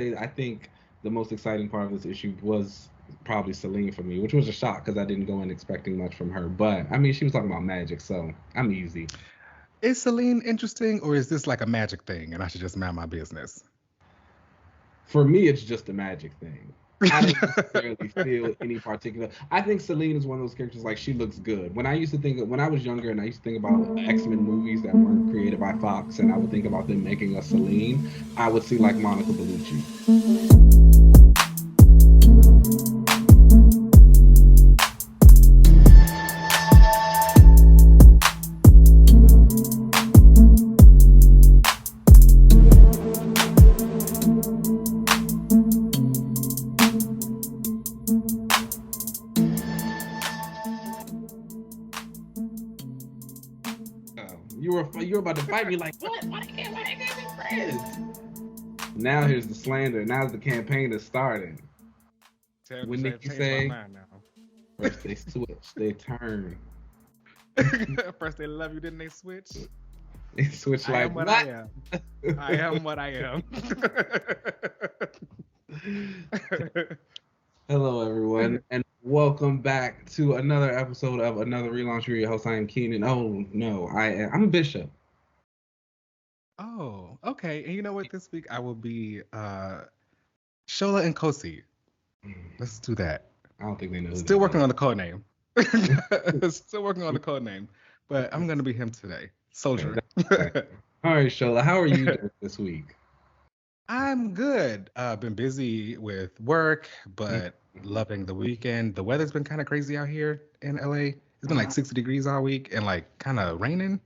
I think the most exciting part of this issue was probably Celine for me, which was a shock because I didn't go in expecting much from her. But I mean, she was talking about magic, so I'm easy. Is Celine interesting, or is this like a magic thing, and I should just mind my business? For me, it's just a magic thing. I don't necessarily feel any particular. I think Celine is one of those characters like she looks good. When I was younger and I used to think about X-Men movies that weren't created by Fox, and I would think about them making a Celine, I would see like Monica Bellucci. You were about to fight me like what? Why they can't be friends? Now here's the slander. Now the campaign is starting. When Nikki My say mind now. first they switch, they turn, First they love you, then they switch. they switch I like am what I what? am. I am what I am. Hello everyone, and welcome back to another episode of another relaunch. Your host, I am Keenan. Oh no, I'm Bishop. Oh, okay. And you know what? This week I will be Shola and Kosi. Let's do that. I don't think they know who Still that working on the code name. Still working on the code name. But I'm gonna be him today. is. Okay, Soldier. all right, Shola, how are you doing this week? I'm good. Been busy with work, but Mhm. loving the weekend. The weather's been kind of crazy out here in LA. It's been like 60 degrees all week and like kind of raining.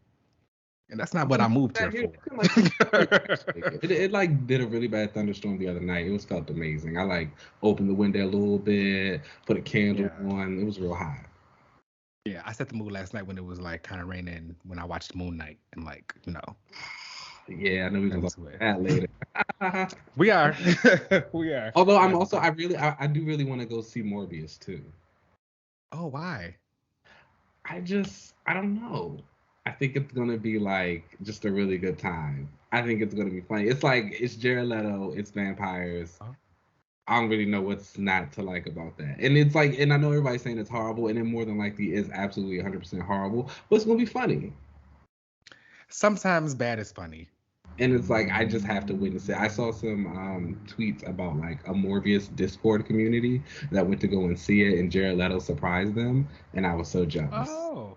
And that's not what I moved here That here, for. it's been like it like did a really bad thunderstorm the other night. It was felt amazing. I like opened the window a little bit, put a candle Yeah. on. It was real hot. Yeah, I set the mood last night when it was like kind of raining when I watched Moon Knight and like, Yeah, I know we can talk into it. about that later. We are. We are. Although I'm Yes. also I do really want to go see Morbius too. Oh, why? I don't know. I think it's gonna be like just a really good time. I think it's gonna be funny. It's like it's Jared Leto, it's vampires. Oh. I don't really know what's not to like about that. And it's like, and I know everybody's saying it's horrible, and it more than likely is absolutely 100% horrible, but it's gonna be funny. Sometimes bad is funny. And it's like I just have to witness it. I saw some tweets about like a Morbius Discord community that went to go and see it, and Jared Leto surprised them, and I was so jealous. Oh,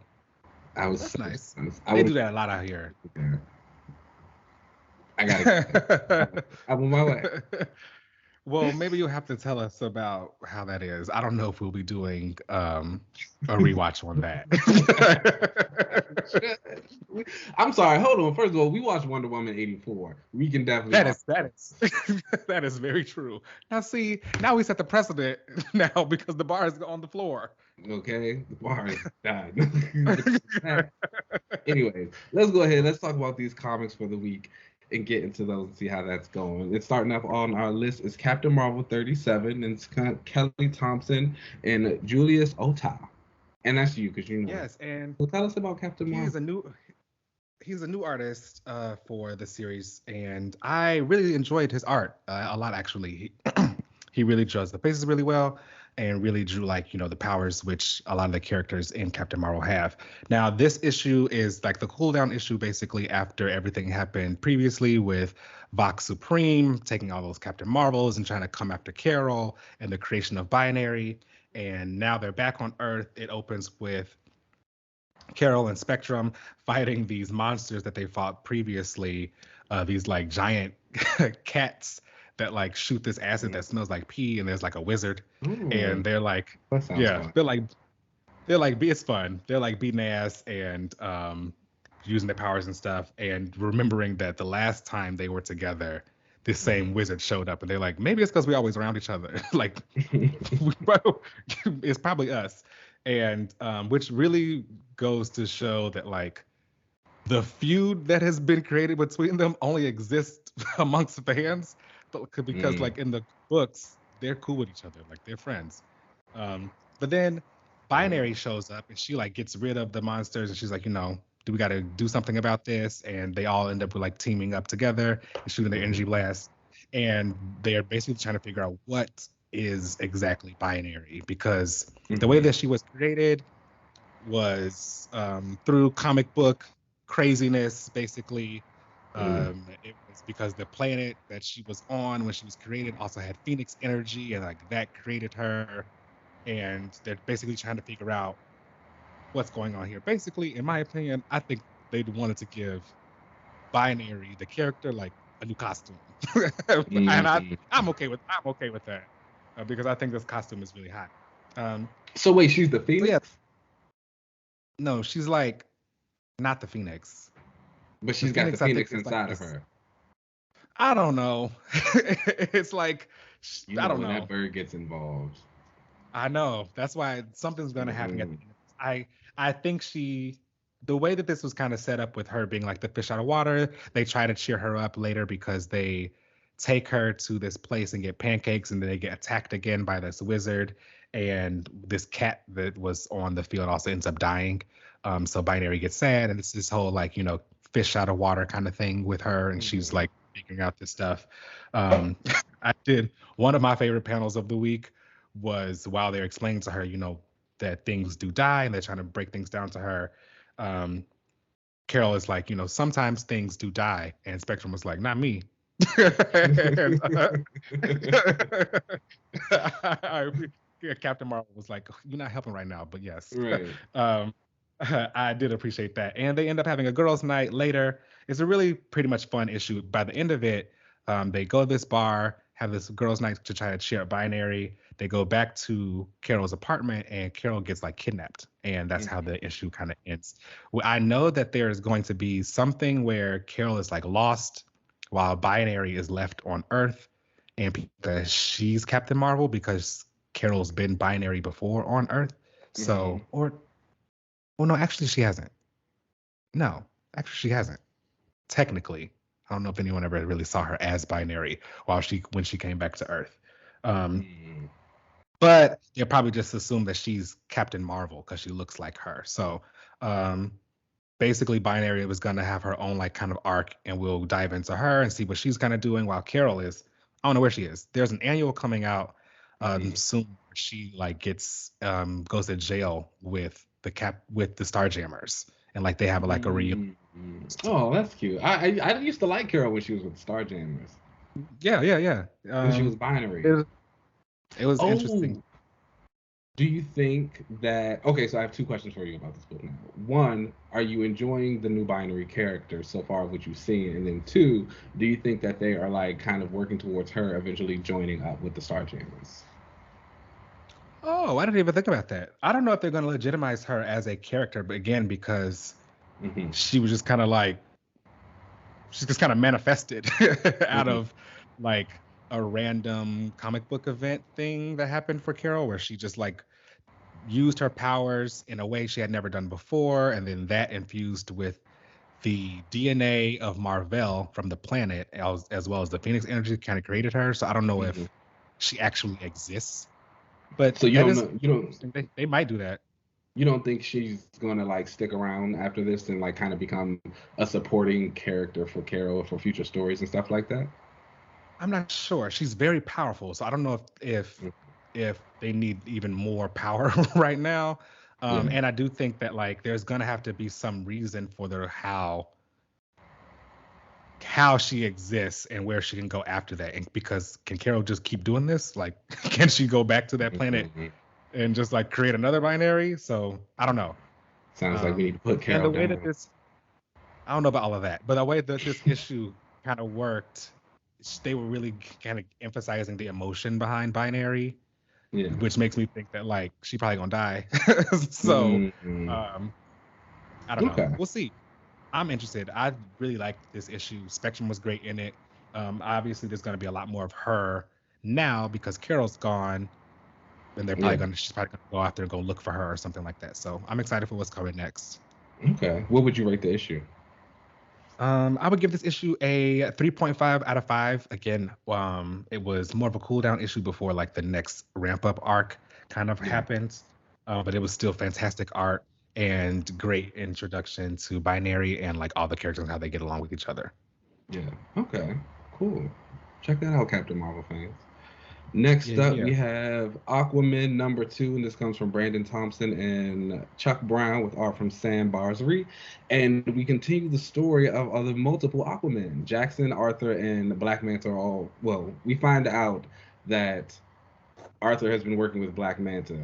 I was that's so nice. jealous. They do that a lot out here. There. I gotta. I'm on my way. Well, maybe you'll have to tell us about how that is. I don't know if we'll be doing a rewatch on that. I'm sorry. Hold on. First of all, we watched Wonder Woman '84. We can definitely. That is very true. Now see, now we set the precedent now because the bar is on the floor. Okay, the bar is done. Anyways, let's go ahead. Let's talk about these comics for the week and get into those and see how that's going. It's starting off on our list is Captain Marvel 37, and it's Kelly Thompson and Julius Ota. And that's you, because you know. Yes, and So tell us about Captain he's Marvel. a new he's a new artist for the series, and I really enjoyed his art a lot. Actually, he really draws the faces really well, and really drew like the powers which a lot of the characters in Captain Marvel have. Now, this issue is like the cool down issue, basically after everything happened previously with Vox Supreme taking all those Captain Marvels and trying to come after Carol and the creation of Binary. And now they're back on Earth. It opens with Carol and Spectrum fighting these monsters that they fought previously, these like giant cats that like shoot this acid that smells like pee, and there's like a wizard, Ooh, and they're like, that sounds yeah, fun. they're like it's fun. They're like beating ass and using their powers and stuff, and remembering that the last time they were together, this same wizard showed up, and they're like, maybe it's because we always around each other. Like, it's probably us, and which really goes to show that like the feud that has been created between them only exists amongst fans, but because Mm. like in the books they're cool with each other, like they're friends. But then Binary shows up and she like gets rid of the monsters, and she's like, do we got to do something about this? And they all end up like teaming up together and shooting their energy blast. and they're basically trying to figure out what is exactly binary, because the way Mhm. that she was created was through comic book craziness, basically. Mm. It was because the planet that she was on when she was created also had Phoenix energy, and like that created her. And they're basically trying to figure out what's going on here. Basically, in my opinion, I think they wanted to give Binary, the character, like a new costume, and Mhm. I'm okay with that, because I think this costume is really hot. Um, So wait, she's the so yeah, Phoenix, no, she's like not the Phoenix. but The she's got the Phoenix, I think, Phoenix is like inside of this. her. I don't know. It's like You I know don't when that know. bird gets involved. I know. That's why something's gonna happen at the Mhm. end of this. I think the way that this was kind of set up with her being like the fish out of water, they try to cheer her up later because they take her to this place and get pancakes, and then they get attacked again by this wizard, and this cat that was on the field also ends up dying. So Binary gets sad, and it's this whole like, fish out of water kind of thing with her, and she's Mhm. like figuring out this stuff. I did one of my favorite panels of the week was while they're explaining to her, that things do die, and they're trying to break things down to her. Um, Carol is like, sometimes things do die, and Spectrum was like, not me. And, yeah, Captain Marvel was like, you're not helping right now, but yes. Right. um, I did appreciate that. And they end up having a girls' night later. It's a really pretty much fun issue. By the end of it, they go to this bar, have this girls' night to try to cheer up Binary. They go back to Carol's apartment, and Carol gets like kidnapped, and that's how Mhm. the issue kind of ends. Well, I know that there is going to be something where Carol is like lost while Binary is left on Earth, and she's Captain Marvel because Carol's been Binary before on Earth. Mhm. So, or well, no, actually, she hasn't. No, actually, she hasn't. Technically, I don't know if anyone ever really saw her as Binary when she came back to Earth. Um, Mhm. but they probably just assume that she's Captain Marvel because she looks like her. So, um, basically, Binary was gonna have her own like kind of arc, and we'll dive into her and see what she's kind of doing while Carol is. I don't know where she is. There's an annual coming out Mhm. soon. She like gets goes to jail with the Starjammers, and like they have like a reunion. Mhm. Oh, that's cute. I used to like Carol when she was with Starjammers. Yeah, yeah, yeah. When she was binary. It, it was interesting. Oh, do you think that okay, so I have two questions for you about this book now. One, are you enjoying the new binary character so far of what you've seen? And then two, do you think that they are like kind of working towards her eventually joining up with the Starjammers? Oh, I didn't even think about that. I don't know if they're going to legitimize her as a character, but again, because Mm-hmm. she was just kind of like she's just kind of manifested out Mm-hmm. of like a random comic book event thing that happened for Carol, where she just like used her powers in a way she had never done before, and then that infused with the DNA of Marvel from the planet, as well as the Phoenix energy, kind of created her. So I don't know Mm-hmm. if she actually exists, but So you that don't is know interesting. They might do that. you don't think she's gonna like stick around after this and like kind of become a supporting character for Carol for future stories and stuff like that? I'm not sure. She's very powerful, so I don't know Mm. if they need even more power right now. Yeah. And I do think that like there's gonna have to be some reason for the how she exists and where she can go after that. And because can Carol just keep doing this? Like, can she go back to that planet Mhm. and just like create another binary? So I don't know. Sounds like we need to put And Carol the way that down. this I don't know about all of that, but the way that this issue kind of worked, they were really kind of emphasizing the emotion behind binary, Yeah. which makes me think that like she probably gonna die. So Mm-hmm. um, I don't know. Okay. We'll see. I'm interested. I really liked this issue. Spectrum was great in it. Obviously, there's gonna be a lot more of her now because Carol's gone, and Yeah. she's probably gonna go after and go look for her or something like that. So I'm excited for what's coming next. Okay. What would you rate the issue? I would give this issue a 3.5 out of 5. Again, it was more of a cool down issue before like the next ramp up arc kind of Yeah. happens. But it was still fantastic art and great introduction to Binary and like all the characters and how they get along with each other. Yeah. Okay. Cool. Check that out, Captain Marvel fans. Next up, Yeah. we have Aquaman #2, and this comes from Brandon Thompson and Chuck Brown with art from Sam Barsary. And we continue the story of the multiple Aquamen. Jackson, Arthur, and Black Manta are all, well, we find out that Arthur has been working with Black Manta,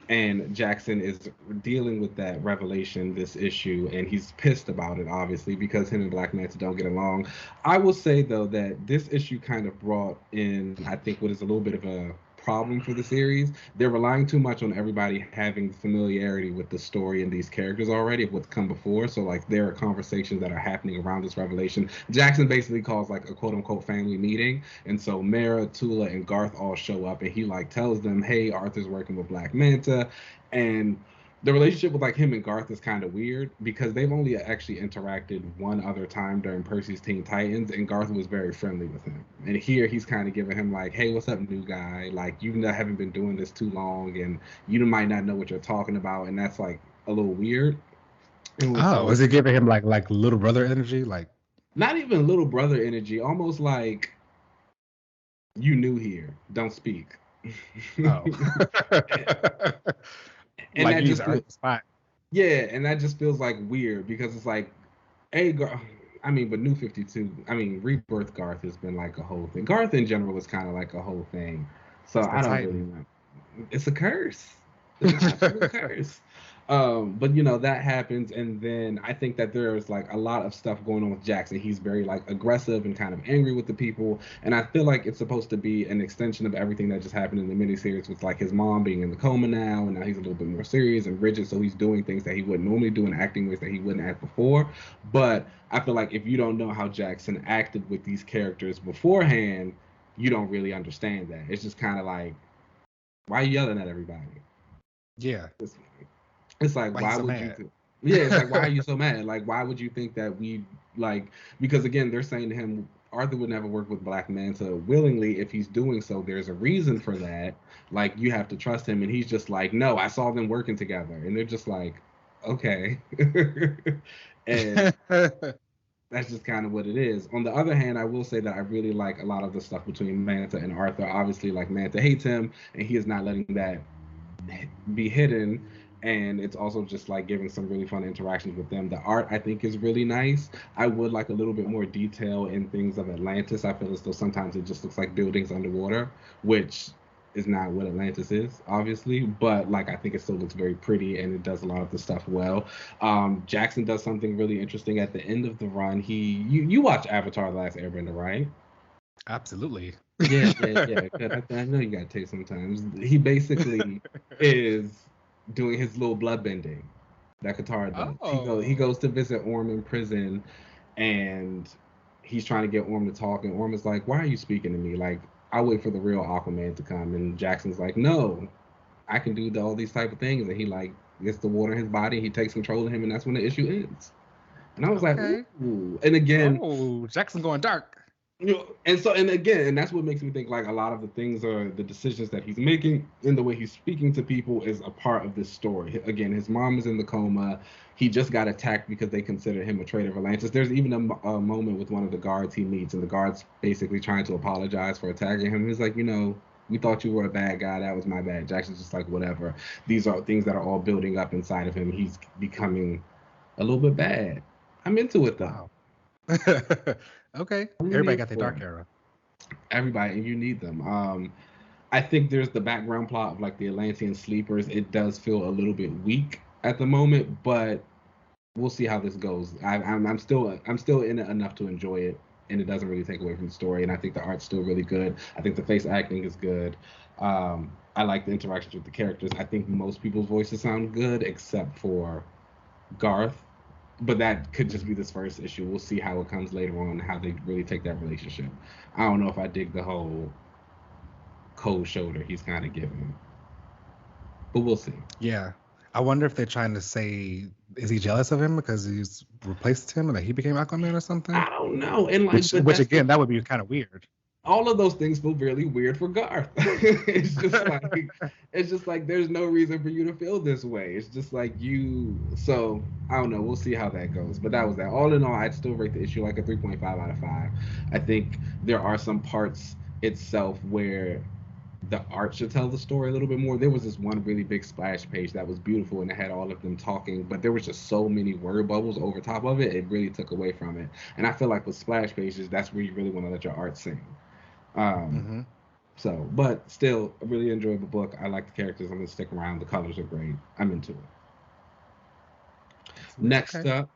and Jackson is dealing with that revelation this issue, and he's pissed about it, obviously, because him and Black Manta don't get along. I will say, though, that this issue kind of brought in, I think, what is a little bit of a problem for the series. They're relying too much on everybody having familiarity with the story and these characters already of what's come before. So like there are conversations that are happening around this revelation. Jackson basically calls like a quote unquote family meeting, and so Mara, Tula, and Garth all show up, and he like tells them, hey, Arthur's working with Black Manta. And the relationship with like him and Garth is kind of weird because they've only actually interacted one other time during Percy's Teen Titans, and Garth was very friendly with him. And here he's kind of giving him like, "Hey, what's up, new guy? Like you haven't been doing this too long, and you might not know what you're talking about," and that's like a little weird. Oh, is it giving him like little brother energy? Like not even little brother energy, almost like you new here, don't speak. Oh. And like that you just earn the spot. yeah, and that just feels like weird because it's like, hey, I mean, but New 52, I mean, Rebirth Garth has been like a whole thing. Garth in general is kind of like a whole thing. So I don't really know. It's a curse. It's an absolute curse. But that happens, and then I think that there's like a lot of stuff going on with Jackson. He's very like aggressive and kind of angry with the people, and I feel like it's supposed to be an extension of everything that just happened in the miniseries with like his mom being in the coma now, and now he's a little bit more serious and rigid, so he's doing things that he wouldn't normally do and acting ways that he wouldn't act before. But I feel like if you don't know how Jackson acted with these characters beforehand, you don't really understand that. It's just kind of like, why are you yelling at everybody? Yeah. It's like, why would you? Yeah, it's like, why are you so mad? Like, why would you think that we like? Because again, they're saying to him, Arthur would never work with Black Manta willingly. If he's doing so, there's a reason for that. Like, you have to trust him. And he's just like, no, I saw them working together, and they're just like, okay, and that's just kind of what it is. On the other hand, I will say that I really like a lot of the stuff between Manta and Arthur. Obviously, like Manta hates him, and he is not letting that be hidden, and it's also just like giving some really fun interactions with them. The art I think is really nice. I would like a little bit more detail in things of Atlantis. I feel as though sometimes it just looks like buildings underwater, which is not what Atlantis is, obviously, but like I think it still looks very pretty and it does a lot of the stuff well. Jackson does something really interesting at the end of the run. You watch Avatar: The Last Airbender, right? Absolutely. Yeah. I know you gotta take sometimes. He basically is doing his little blood bending that Katara does. Oh. He goes to visit Orm in prison, and he's trying to get Orm to talk, and Orm is like, "Why are you speaking to me? Like, I'll wait for the real Aquaman to come." And Jackson's like, "No, I can do all these type of things," and he like gets the water in his body, he takes control of him, and that's when the issue ends. And I was like, ooh. And again, Jackson going dark. And again, and that's what makes me think like a lot of the things are the decisions that he's making and the way he's speaking to people is a part of this story. Again, his mom is in the coma. He just got attacked because they consider him a traitor of Atlantis. There's even a moment with one of the guards he meets, and the guard's basically trying to apologize for attacking him. He's like, we thought you were a bad guy. That was my bad. Jackson's just like, whatever. These are things that are all building up inside of him. He's becoming a little bit bad. I'm into it though. Wow. Okay. Everybody got their dark era. Everybody, and you need them. I think there's the background plot of like the Atlantean sleepers. It does feel a little bit weak at the moment, but we'll see how this goes. I'm still in it enough to enjoy it, and it doesn't really take away from the story. And I think the art's still really good. I think the face acting is good. I like the interactions with the characters. I think most people's voices sound good except for Garth. But that could just be this first issue. We'll see how it comes later on, how they really take that relationship. I don't know if I dig the whole cold shoulder he's kind of giving. But we'll see. Yeah. I wonder if they're trying to say, is he jealous of him because he's replaced him and that he became Aquaman or something? I don't know. And like, which again, that would be kind of weird. all of those things feel really weird for Garth. It's just like there's no reason for you to feel this way. It's just like you. So I don't know. We'll see how that goes. But that was that. All in all, I'd still rate the issue like a 3.5 out of 5. I think there are some parts itself where the art should tell the story a little bit more. There was this one really big splash page that was beautiful and it had all of them talking, but there was just so many word bubbles over top of it. It really took away from it. And I feel like with splash pages, that's where you really want to let your art sing. Mm-hmm. So, but still, a really enjoyable book. I like the characters. I'm gonna stick around. The colors are great. I'm into it. Next Okay. up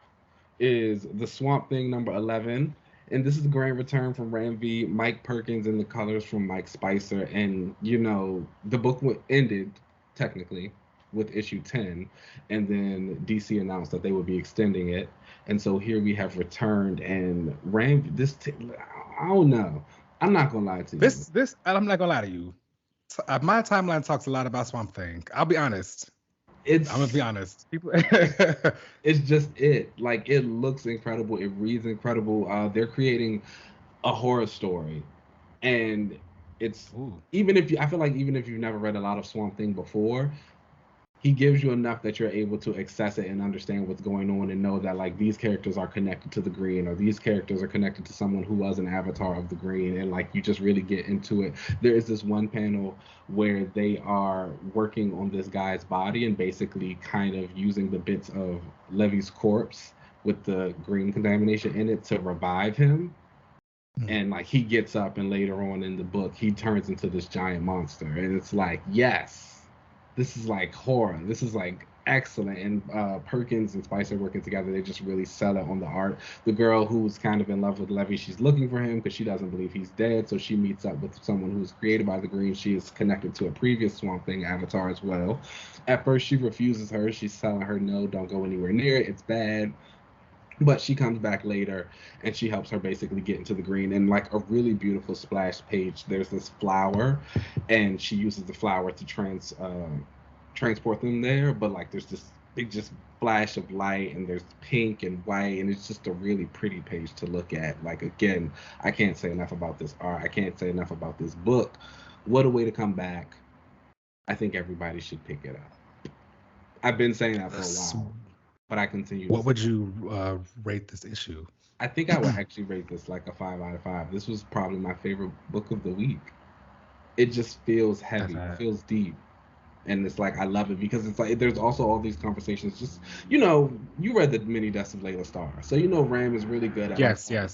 is The Swamp Thing number 11. And this is the grand return from Ram V, Mike Perkins, and the colors from Mike Spicer. And, the book ended, technically, with issue 10. And then DC announced that they would be extending it. And so here we have returned. And I don't know. I'm not going to lie to you. I'm not going to lie to you. My timeline talks a lot about Swamp Thing. I'll be honest. I'm gonna be honest. People, it's just it. Like it looks incredible. It reads incredible. They're creating a horror story, and it's I feel like even if you've never read a lot of Swamp Thing before, he gives you enough that you're able to access it and understand what's going on and know that like these characters are connected to the Green or these characters are connected to someone who was an avatar of the Green, and like you just really get into it. There is this one panel where they are working on this guy's body and basically kind of using the bits of Levy's corpse with the Green contamination in it to revive him. And like he gets up and later on in the book he turns into this giant monster, and it's like, yes, this is like horror. This is like excellent. And Perkins and Spicer working together, they just really sell it on the art. The girl who's kind of in love with Levy, she's looking for him because she doesn't believe he's dead. So she meets up with someone who's created by the Green. She is connected to a previous Swamp Thing avatar as well. At first, she refuses her. She's telling her, no, don't go anywhere near it. It's bad. But she comes back later and she helps her basically get into the Green. And like a really beautiful splash page, there's this flower and she uses the flower to transport them there. But like there's this big just flash of light and there's pink and white, and it's just a really pretty page to look at. Like again, I can't say enough about this art. I can't say enough about this book. What a way to come back. I think everybody should pick it up. I've been saying that for a while. But I continue. What would you rate this issue? I think I would actually rate this like a 5 out of 5. This was probably my favorite book of the week. It just feels heavy. It feels deep. And it's like, I love it because it's like, there's also all these conversations. Just, you read the mini deaths of Layla Starr. So, Ram is really good at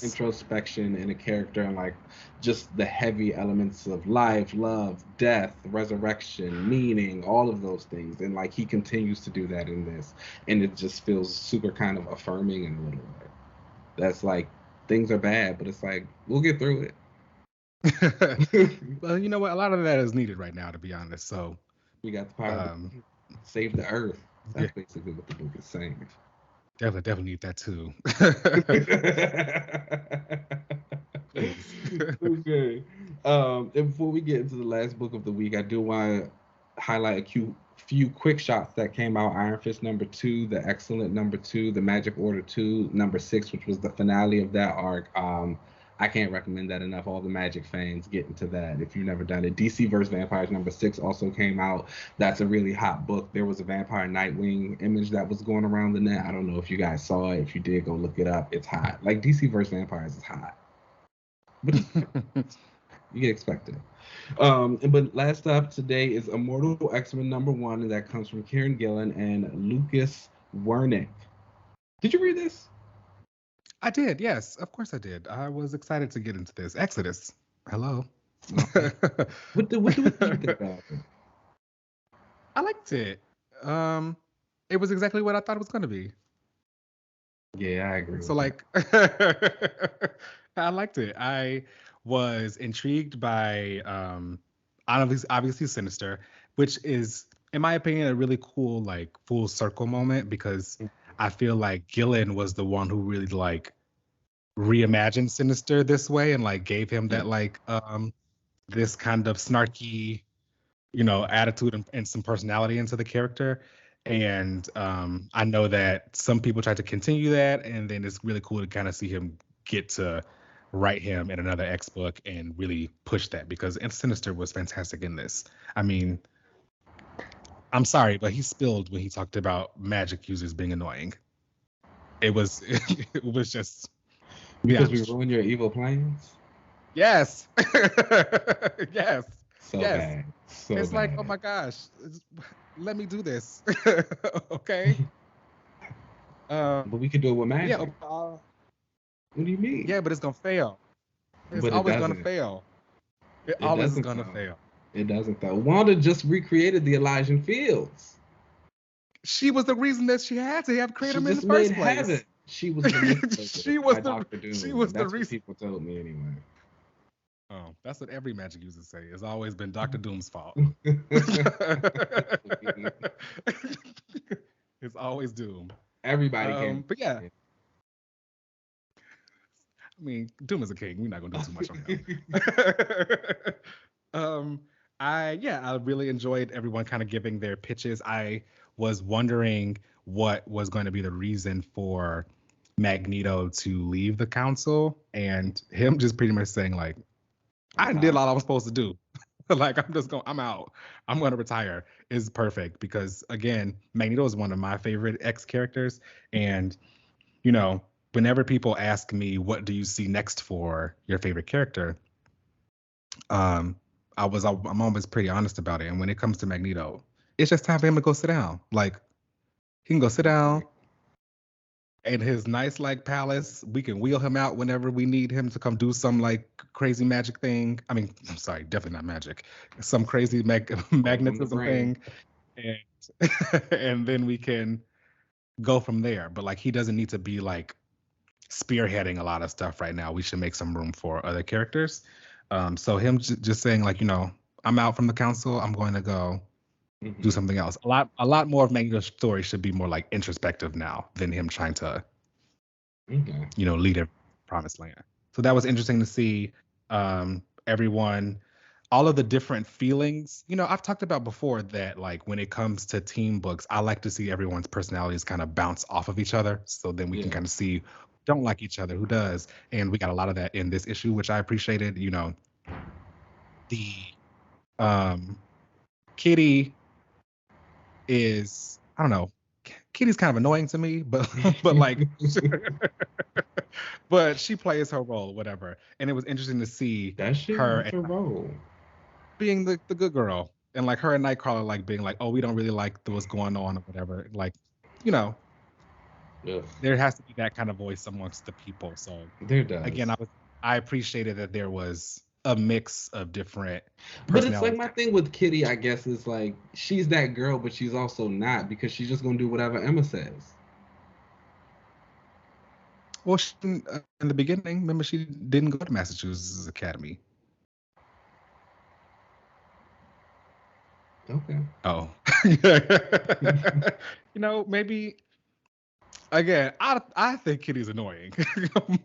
introspection in a character and like just the heavy elements of life, love, death, resurrection, meaning, all of those things. And like, he continues to do that in this. And it just feels super kind of affirming in a little way. That's like, things are bad, but it's like, we'll get through it. Well, you know what? A lot of that is needed right now, to be honest. So, we got the power to save the earth. That's basically what the book is saying. Definitely need that too. Okay. And before we get into the last book of the week, I do want to highlight a few quick shots that came out. Iron Fist number 2, The Excellent number 2, The Magic Order 2, number 6, which was the finale of that arc. I can't recommend that enough. All the Magic fans get into that if you've never done it. DC vs. Vampires number 6 also came out. That's a really hot book. There was a Vampire Nightwing image that was going around the net. I don't know if you guys saw it. If you did, go look it up. It's hot. Like DC vs. Vampires is hot. But you can expect it. But last up today is Immortal X-Men number 1, and that comes from Kieran Gillen and Lucas Wernick. Did you read this? I did, yes. Of course I did. I was excited to get into this. Exodus. Hello. What do you think about it? I liked it. It was exactly what I thought it was going to be. Yeah, I agree. So like, I liked it. I was intrigued by obviously Sinister, which is, in my opinion, a really cool like full circle moment, because I feel like Gillen was the one who really like reimagined Sinister this way and like gave him that like this kind of snarky, attitude and some personality into the character. And I know that some people tried to continue that, and then it's really cool to kind of see him get to write him in another X book and really push that, because Sinister was fantastic in this. I mean, I'm sorry, but he spilled when he talked about magic users being annoying. It was it was just because we ruined your evil plans. Yes. Yes. So yes. bad. So it's bad. like, oh my gosh, let me do this. Okay. But we could do it with magic. Yeah. What do you mean? Yeah, but it's gonna fail. It's but always it gonna fail. It It always is doesn't gonna though. fail. It doesn't though. Wanda just recreated the Elijah Fields. She was the reason that she had to have created him in the She first just made place. heaven. She was the she was the Dr. Doom. She was That's the reason. what people told me anyway. Oh, that's what every magic user say. It's always been Dr. Doom's fault. It's always Doom. Everybody can. But yeah. I mean, Doom is a king. We're not gonna do too much on him. I really enjoyed everyone kind of giving their pitches. I was wondering what was going to be the reason for Magneto to leave the council, and him just pretty much saying like, I did all I was supposed to do. Like, I'm out. I'm going to retire is perfect, because again, Magneto is one of my favorite X characters. And, you know, whenever people ask me, what do you see next for your favorite character? I'm always pretty honest about it. And when it comes to Magneto, it's just time for him to go sit down. Like, he can go sit down in his nice like palace. We can wheel him out whenever we need him to come do some like crazy magic thing. I mean, I'm sorry, definitely not magic. Some crazy magnetism thing, and then we can go from there. But like, he doesn't need to be like spearheading a lot of stuff right now. We should make some room for other characters. So him just saying like, you know, I'm out from the council. I'm going to go do something else. A lot more of Magneto's story should be more like introspective now than him trying to, you know, lead a promised land. So that was interesting to see. Everyone, all of the different feelings. You know, I've talked about before that like when it comes to team books, I like to see everyone's personalities kind of bounce off of each other. So then we can kind of see who don't like each other, who does. And we got a lot of that in this issue, which I appreciated. You know, the Kitty is, I don't know, Kitty's kind of annoying to me, but like but she plays her role, whatever. And it was interesting to see her role being the good girl, and like her and Nightcrawler like being like, oh, we don't really like what's going on or whatever. Like, you know, there has to be that kind of voice amongst the people. So there does. Again, I appreciated that there was a mix of different but it's like my thing with Kitty, I guess, is like she's that girl, but she's also not, because she's just gonna do whatever Emma says. Well, in the beginning, remember, she didn't go to Massachusetts Academy. Okay. Oh. You know, maybe again, I think Kitty's annoying.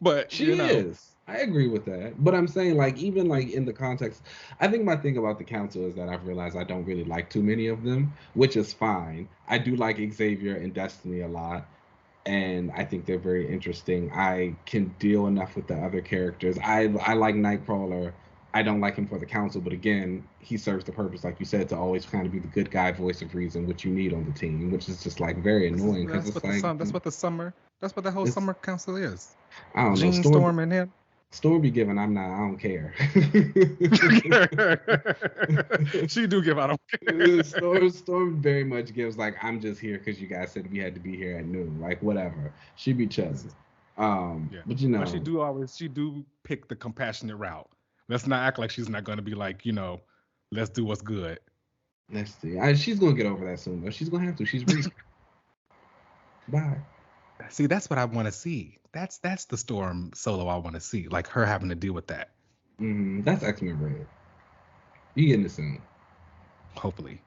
But she is. I agree with that. But I'm saying, like, even like in the context, I think my thing about the council is that I've realized I don't really like too many of them, which is fine. I do like Xavier and Destiny a lot, and I think they're very interesting. I can deal enough with the other characters. I like Nightcrawler. I don't like him for the council, but again, he serves the purpose, like you said, to always kind of be the good guy, voice of reason, which you need on the team, which is just like very annoying. That's what the whole summer council is. I don't know. Storm and him. Storm be giving, I don't care. She do give, I don't care. Storm very much gives like, I'm just here because you guys said we had to be here at noon. Like, whatever. She be chested. But you know. But she do pick the compassionate route. Let's not act like she's not going to be like, you know, let's do what's good. Let's see. She's going to get over that soon, though. She's going to have to. She's real. Bye. See, that's what I want to see. That's the Storm solo I want to see. Like her having to deal with that. That's X-Men Red. You getting it soon. Hopefully.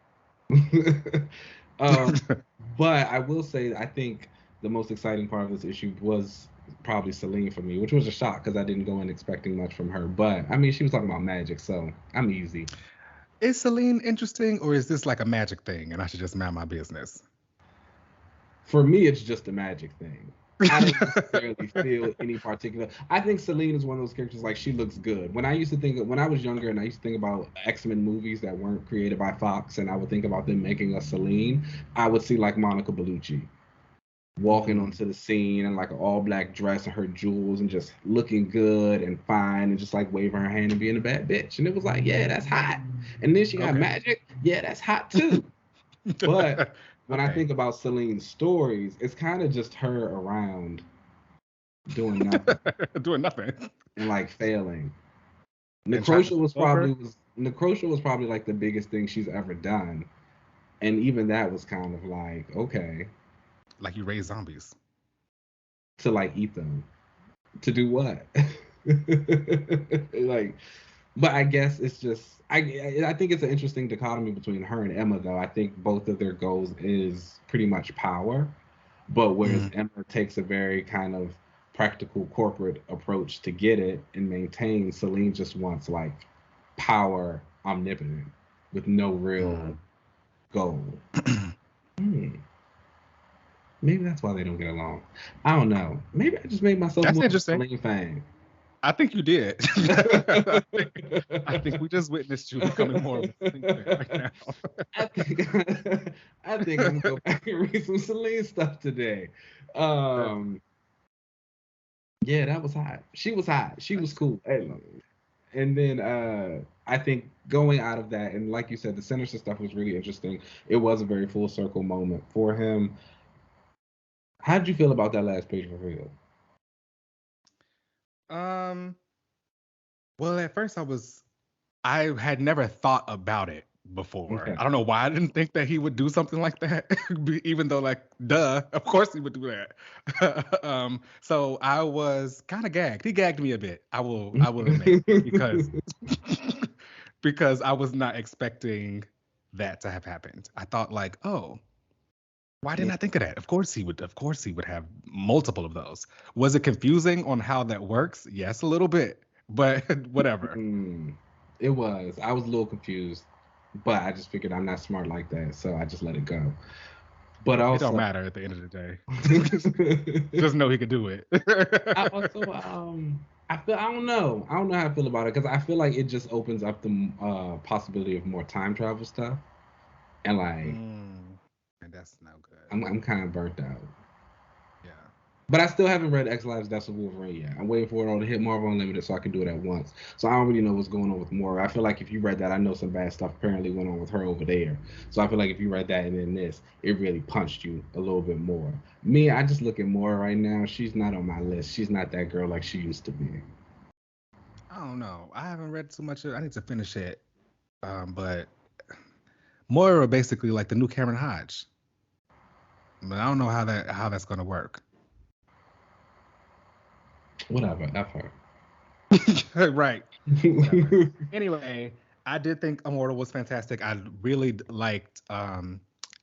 But I will say, I think the most exciting part of this issue was probably Celine for me, which was a shock because I didn't go in expecting much from her. But I mean, she was talking about magic, so I'm easy. Is Celine interesting, or is this like a magic thing and I should just mind my business? For me, it's just a magic thing. I don't necessarily feel any particular. I think Selene is one of those characters like she looks good. When I was younger and I used to think about X-Men movies that weren't created by Fox, and I would think about them making a Selene, I would see like Monica Bellucci walking onto the scene in like an all black dress and her jewels and just looking good and fine and just like waving her hand and being a bad bitch. And it was like, yeah, that's hot. And then she got magic. Yeah, that's hot too. But when I think about Celine's stories, it's kind of just her around doing nothing. Doing nothing. And like failing. Necrosha was probably like the biggest thing she's ever done. And even that was kind of like, okay. Like you raise zombies. To like eat them. To do what? Like, but I guess it's just I think it's an interesting dichotomy between her and Emma though. I think both of their goals is pretty much power, but whereas Emma takes a very kind of practical corporate approach to get it and maintain, Selene just wants like power omnipotent with no real goal. Maybe that's why they don't get along. I don't know. Maybe I just made myself more interesting. Selene fan. I think you did. I think we just witnessed you becoming more of a Selene fan right now. I think I'm gonna go back and read some Selene stuff today. Yeah, that was hot. She was hot. She was cool. And then I think going out of that, and like you said, the Sinister stuff was really interesting. It was a very full circle moment for him. How did you feel about that last page reveal? Well, at first I had never thought about it before. Okay. I don't know why I didn't think that he would do something like that, even though like, duh, of course he would do that. So I was kind of gagged. He gagged me a bit. I will admit, because I was not expecting that to have happened. I thought like, oh, why didn't I think of that? Of course he would have multiple of those. Was it confusing on how that works? Yes, a little bit, but whatever. It was. I was a little confused, but I just figured I'm not smart like that, so I just let it go. But also, it don't matter at the end of the day. Just know he could do it. I don't know how I feel about it, because I feel like it just opens up the possibility of more time travel stuff, and like. And that's no good. I'm kind of burnt out. Yeah. But I still haven't read X Lives Deaths of Wolverine yet. I'm waiting for it all to hit Marvel Unlimited so I can do it at once. So I don't really know what's going on with Moira. I feel like if you read that, I know some bad stuff apparently went on with her over there. So I feel like if you read that and then this, it really punched you a little bit more. Me, I just look at Moira right now. She's not on my list. She's not that girl like she used to be. I don't know. I haven't read too much. I need to finish it. But Moira basically like the new Cameron Hodge. But I don't know how that's gonna work. Whatever, F her. Right. Anyway, I did think Immortal was fantastic. I really liked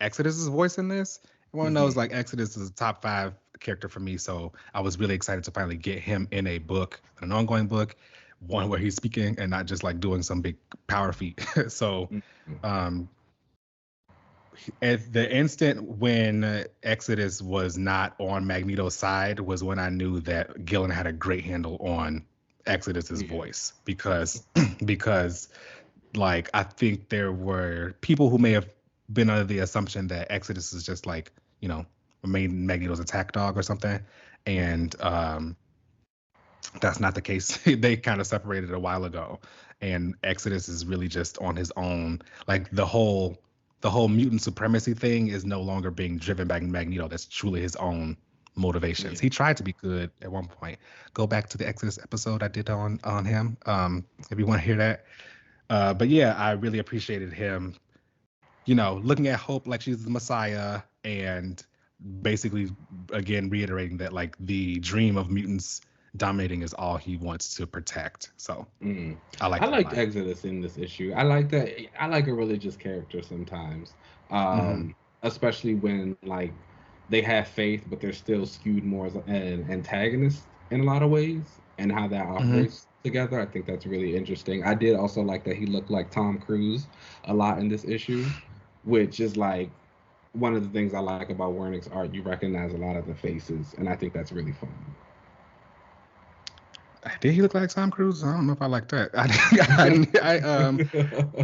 Exodus's voice in this. Everyone knows like Exodus is a top 5 character for me, so I was really excited to finally get him in a book, an ongoing book, one where he's speaking and not just like doing some big power feat. So at the instant when Exodus was not on Magneto's side was when I knew that Gillen had a great handle on Exodus's voice, because like I think there were people who may have been under the assumption that Exodus is just like, you know, Magneto's attack dog or something, and that's not the case. They kind of separated a while ago, and Exodus is really just on his own. Like the whole mutant supremacy thing is no longer being driven by Magneto. That's truly his own motivations. He tried to be good at one point. Go back to the Exodus episode I did on him, if you want to hear that. But yeah, I really appreciated him, you know, looking at Hope like she's the Messiah, and basically again reiterating that like the dream of mutants dominating is all he wants to protect. So I liked Exodus in this issue. I like that. I like a religious character sometimes, especially when like they have faith, but they're still skewed more as an antagonist in a lot of ways, and how that operates together. I think that's really interesting. I did also like that he looked like Tom Cruise a lot in this issue, which is like one of the things I like about Wernick's art, you recognize a lot of the faces, and I think that's really fun. Did he look like Tom Cruise? I don't know if I like that.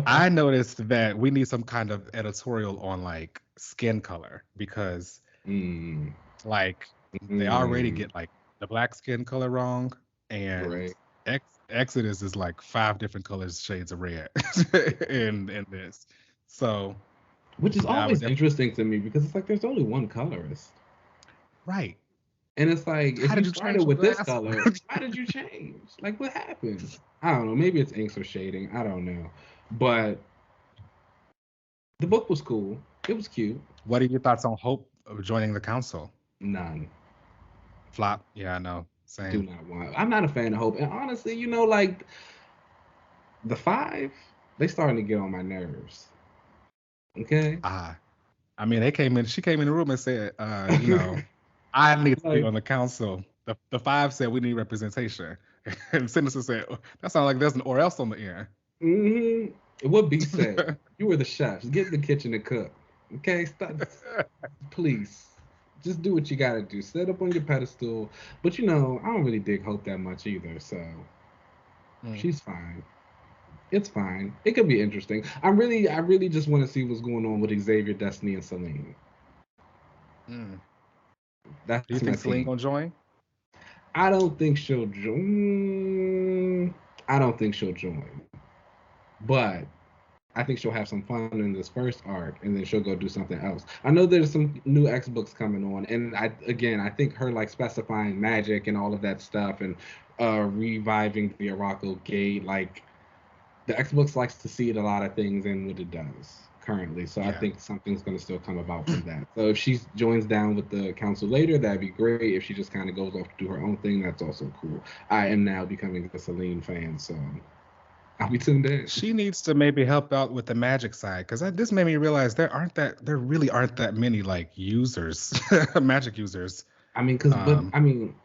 I noticed that we need some kind of editorial on like skin color because Mm, like they already mm, get like the black skin color wrong, and right. Exodus is like 5 different colors, shades of red in this. So Which is I would always definitely interesting to me because it's like there's only one colorist. right. And it's like, if How you did you started change the with this last color, one? why did you change? Like, what happened? I don't know. Maybe it's inks or shading. I don't know. But the book was cool. It was cute. What are your thoughts on Hope of joining the council? None. Flop? Yeah, I know. Do Same. not want. I'm not a fan of Hope. And honestly, like the five, they starting to get on my nerves. Okay. Ah, I mean, she came in the room and said, I need to be Like, on the council. The 5 said we need representation. And Sinister said, that sounds like there's an or else on the end. what B said? You were the chefs. Get in the kitchen and cook. Okay, stop. Please, just do what you gotta do. Set up on your pedestal. But I don't really dig Hope that much either. So Mm, she's fine. It's fine. It could be interesting. I really just want to see what's going on with Xavier, Destiny, and Celine. mm. Do you That's my think Celine team. gonna join? I don't think she'll join. I don't think she'll join. But I think she'll have some fun in this first arc, and then she'll go do something else. I know there's some new X books coming on, and I think her like specifying magic and all of that stuff, and reviving the Araco Gate. Like the X books likes to see it a lot of things in what it does currently. So I Yeah. think something's going to still come about from that. So if she joins down with the council later, that'd be great. If she just kind of goes off to do her own thing, that's also cool. I am now becoming a Celine fan, so I'll be tuned in. She needs to maybe help out with the magic side because this made me realize there really aren't that many like users, magic users. Um,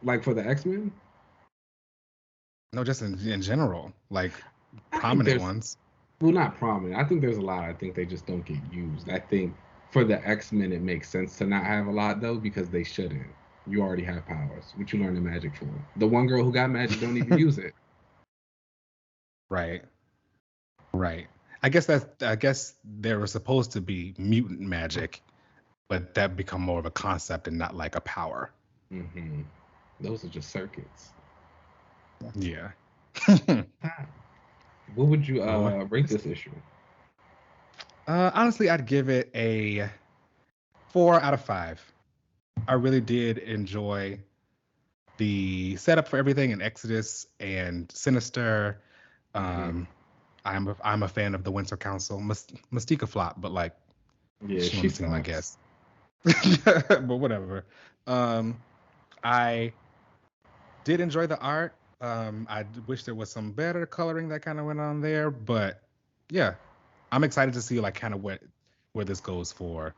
Like for the X-Men, no, just in general, like I think prominent there's ones. well, not prominent. I think there's a lot. I think they just don't get used. I think for the X-Men, it makes sense to not have a lot though because they shouldn't. You already have powers. What you learn the magic for? The one girl who got magic don't even use it. Right. Right. I guess there was supposed to be mutant magic, but that become more of a concept and not like a power. Hmm. Those are just circuits. Yeah. What would you Boy. rate this issue? Honestly, I'd give it a 4 out of 5. I really did enjoy the setup for everything in Exodus and Sinister. Hmm. Um, I'm a fan of the Winter Council. Mystique a flop, but like Yeah, she on she the team, I sucks. guess. But whatever. I did enjoy the art. I wish there was some better coloring that kind of went on there, but yeah, I'm excited to see like kind of where this goes for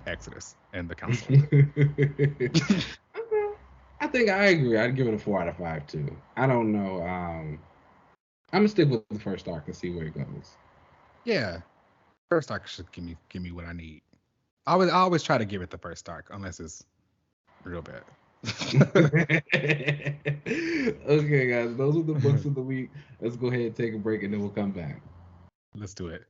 Exodus and the council. I think I agree. I'd give it a 4 out of 5 too. I don't know. I'm gonna stick with the first arc and see where it goes. Yeah, first arc should give me what I need. I always try to give it the first arc unless it's real bad. Okay, guys, those are the books of the week. Let's go ahead and take a break, and then we'll come back. Let's do it.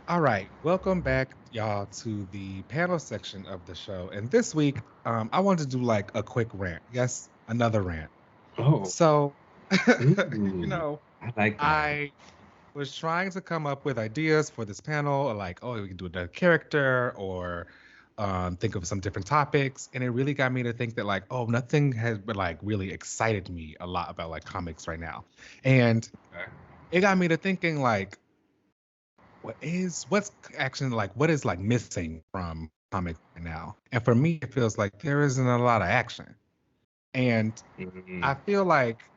All right, welcome back, y'all, to the panel section of the show. And this week, I wanted to do like a quick rant. Yes, another rant. Oh, So, you ooh, know, I like that. I was trying to come up with ideas for this panel, like, oh, we can do a character or think of some different topics. And it really got me to think that, like, oh, nothing has been like really excited me a lot about like comics right now. And Okay. it got me to thinking, like, what's actually like what is like missing from comics right now? And for me, it feels like there isn't a lot of action. And I Mm, feel like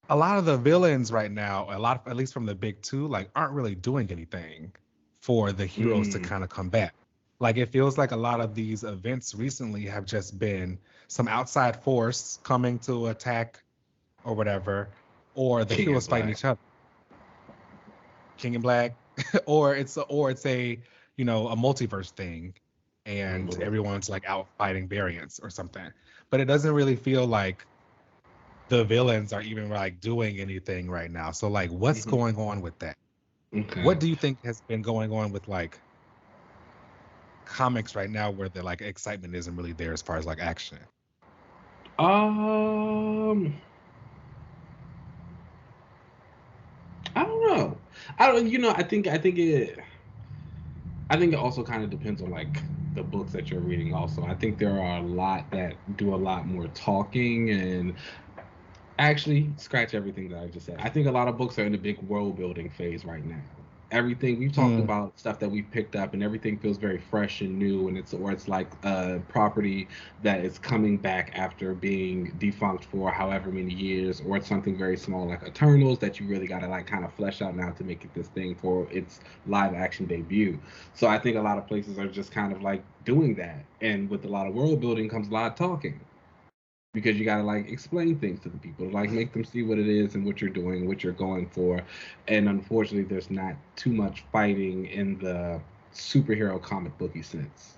a lot of the villains right now, at least from the big two, like aren't really doing anything for the heroes to kind of come back. Like it feels like a lot of these events recently have just been some outside force coming to attack or whatever, or the King in heroes fighting Black. each other. King in Black, or it's a a multiverse thing, and everyone's like out fighting variants or something. But it doesn't really feel like the villains are even like doing anything right now. So like, what's going on with that? Okay. What do you think has been going on with like comics right now where the like excitement isn't really there as far as like action? I don't know. I think it also kind of depends on like the books that you're reading also. I think there are a lot that do a lot more talking and actually scratch everything that I just said. I think a lot of books are in the big world building phase right now. Everything we've talked about, stuff that we've picked up, and everything feels very fresh and new, and it's like a property that is coming back after being defunct for however many years, or it's something very small like Eternals that you really gotta like kind of flesh out now to make it this thing for its live action debut. So I think a lot of places are just kind of like doing that, and with a lot of world building comes a lot of talking because you got to like explain things to the people, like make them see what it is and what you're doing, what you're going for. And unfortunately, there's not too much fighting in the superhero comic booky sense.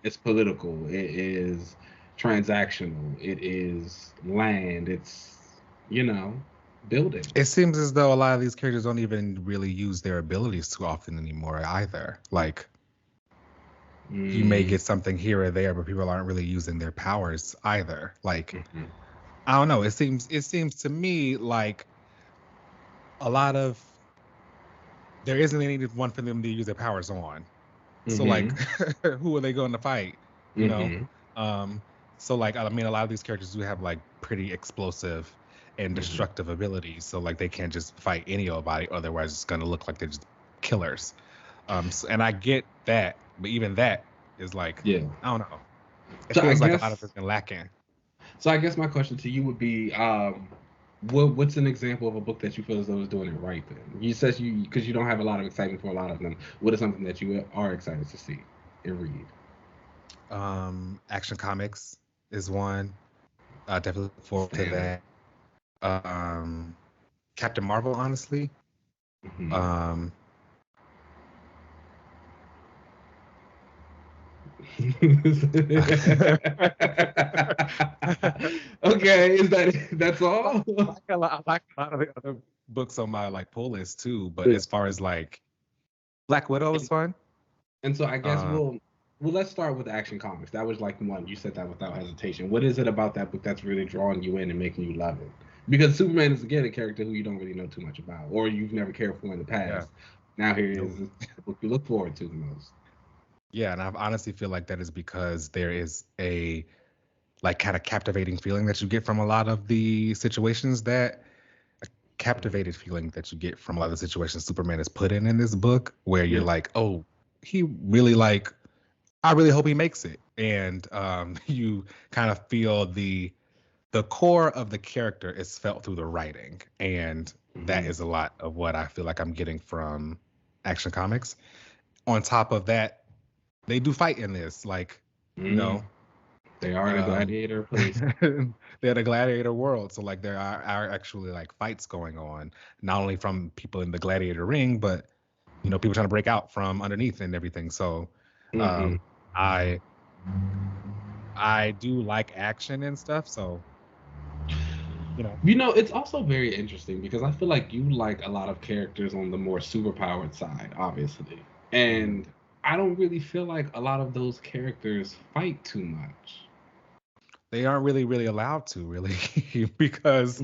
It's political, it is transactional, it is land, it's, building. It seems as though a lot of these characters don't even really use their abilities too often anymore either. Like you may get something here or there, but people aren't really using their powers either. Like I don't know. It seems to me like a lot of there isn't anyone for them to use their powers on. So like who are they going to fight? You know? So like I mean a lot of these characters do have like pretty explosive and destructive abilities. So like they can't just fight any old body, otherwise it's gonna look like they're just killers. And I get that, but even that is like I don't know. It feels like a lot of it's been lacking. So I guess my question to you would be, what's an example of a book that you feel as though is doing it right? Then you said because you don't have a lot of excitement for a lot of them. What is something that you are excited to see and read? Action Comics is one. Definitely look forward to that. Captain Marvel, honestly. Okay, that's all? I like a lot of the other books on my like pull list too, but as far as like Black Widow is fun. And so I guess well, let's start with Action Comics. That was like one. You said that without hesitation. What is it about that book that's really drawing you in and making you love it? Because Superman is again a character who you don't really know too much about, or you've never cared for in the past. Yeah. Now here is the book you look forward to the most. Yeah, and I honestly feel like that is because there is a like kind of captivating feeling that you get from a lot of the situations that captivated feeling that you get from a lot of the situations Superman is put in this book, where you're like, oh, he really like, I really hope he makes it, and you kind of feel the core of the character is felt through the writing, and that is a lot of what I feel like I'm getting from Action Comics. On top of that, they do fight in this, like you know. They are in a gladiator place. They're the gladiator world. So like there are actually like fights going on, not only from people in the gladiator ring, but people trying to break out from underneath and everything. So I do like action and stuff. So it's also very interesting because I feel like you like a lot of characters on the more superpowered side, obviously. And I don't really feel like a lot of those characters fight too much. They aren't really allowed to, really, because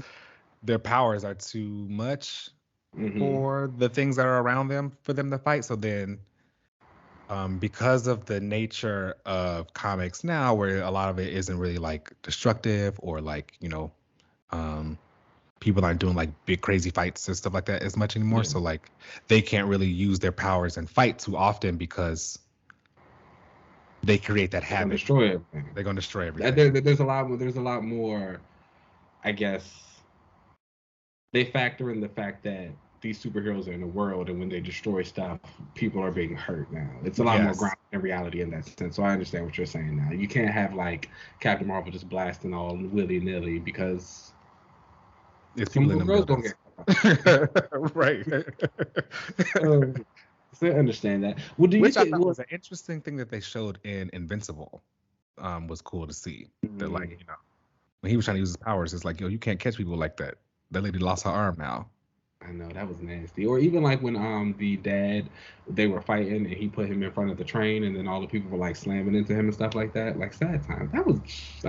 their powers are too much for the things that are around them for them to fight. So then, because of the nature of comics now, where a lot of it isn't really like destructive or like people aren't doing like big crazy fights and stuff like that as much anymore. So like they can't really use their powers and fight too often because they create that habit. They're gonna destroy everything. There's a lot more, I guess, they factor in the fact that these superheroes are in the world, and when they destroy stuff, people are being hurt now. It's a lot more Yes. grounded in reality in that sense. So I understand what you're saying now. You can't have like Captain Marvel just blasting all willy nilly because It's some people in little them girls gonna buildings. get. Right. So I understand that. Well, do you Which I think? thought Well, was an interesting thing that they showed in Invincible. Was cool to see. That, like, mm, when he was trying to use his powers, it's like, yo, you can't catch people like that. That lady lost her arm now. I know that was nasty. Or even like when the dad they were fighting and he put him in front of the train and then all the people were like slamming into him and stuff like that. Like sad time. That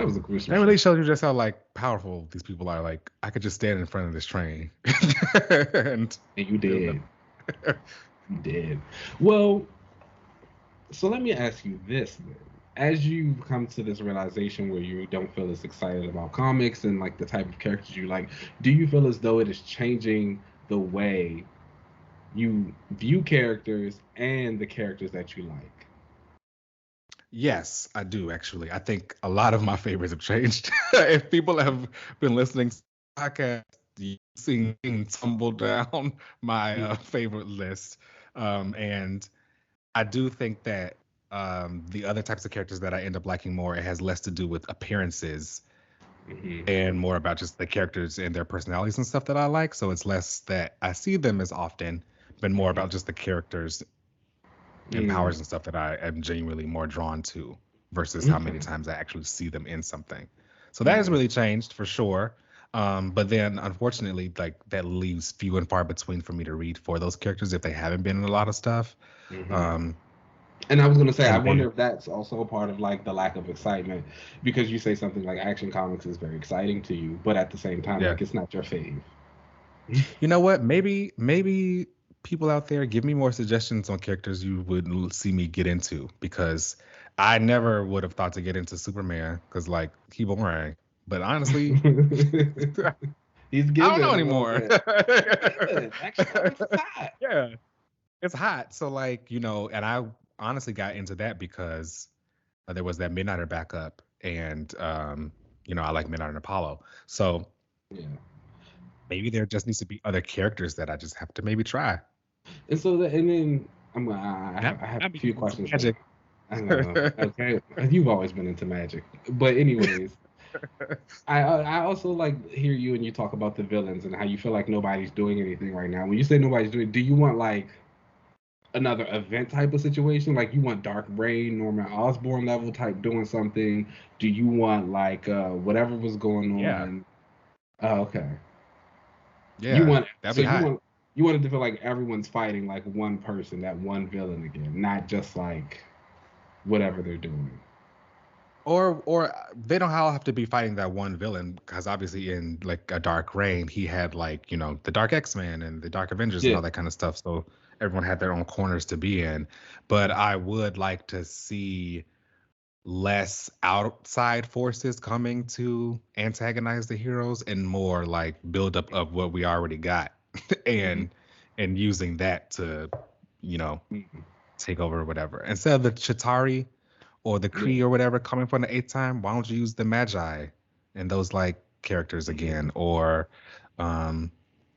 was a gruesome That really shit. shows you just how like powerful these people are. Like, I could just stand in front of this train and And you feel did. nothing. You did. Well, so let me ask you this then. As you come to this realization where you don't feel as excited about comics and like the type of characters you like, do you feel as though it is changing the way you view characters and the characters that you like? Yes, I do actually. I think a lot of my favorites have changed. If people have been listening to the podcast, you've seen me tumble down my favorite list. And I do think that the other types of characters that I end up liking more, it has less to do with appearances Mm-hmm. and more about just the characters and their personalities and stuff that I like. So it's less that I see them as often, but more about just the characters and powers and stuff that I am genuinely more drawn to versus how many times I actually see them in something. So that has really changed for sure. But then unfortunately, like that leaves few and far between for me to read for those characters if they haven't been in a lot of stuff. Mm-hmm. And I was gonna say, I And wonder if that's also a part of like the lack of excitement, because you say something like Action Comics is very exciting to you, but at the same time, yeah, like it's not your fave. you know what? Maybe people out there give me more suggestions on characters you would see me get into because I never would have thought to get into Superman because like he boring. But honestly, He's I don't given know a little anymore. bit. He's given. Action Comics is hot. Yeah, it's hot. So like, and I honestly got into that because there was that Midnighter backup and I like Midnight and Apollo. So Yeah. maybe there just needs to be other characters that I just have to maybe try. And so, and then I have I'm a few into questions for you. magic. I know. Okay, you've always been into magic, but anyways, I also like hear you and you talk about the villains and how you feel like nobody's doing anything right now. When you say nobody's doing, do you want like another event type of situation? Like you want Dark Reign, Norman Osborn level type doing something? Do you want like whatever was going Yeah, on? Oh, okay. You yeah, want that'd so be hot. you want it to feel like everyone's fighting like one person, that one villain again, not just like whatever they're doing. Or they don't all have to be fighting that one villain because obviously in like a Dark Reign he had like the Dark X-Men and the Dark Avengers and Yeah. all that kind of stuff. So everyone had their own corners to be in. But I would like to see less outside forces coming to antagonize the heroes and more like buildup of what we already got Mm-hmm. and using that to you know Mm-hmm. take over or whatever instead of the Chitauri or the Yeah. Kree or whatever coming from the eighth time. Why don't you use the Magi and those like characters Mm-hmm. again? Or um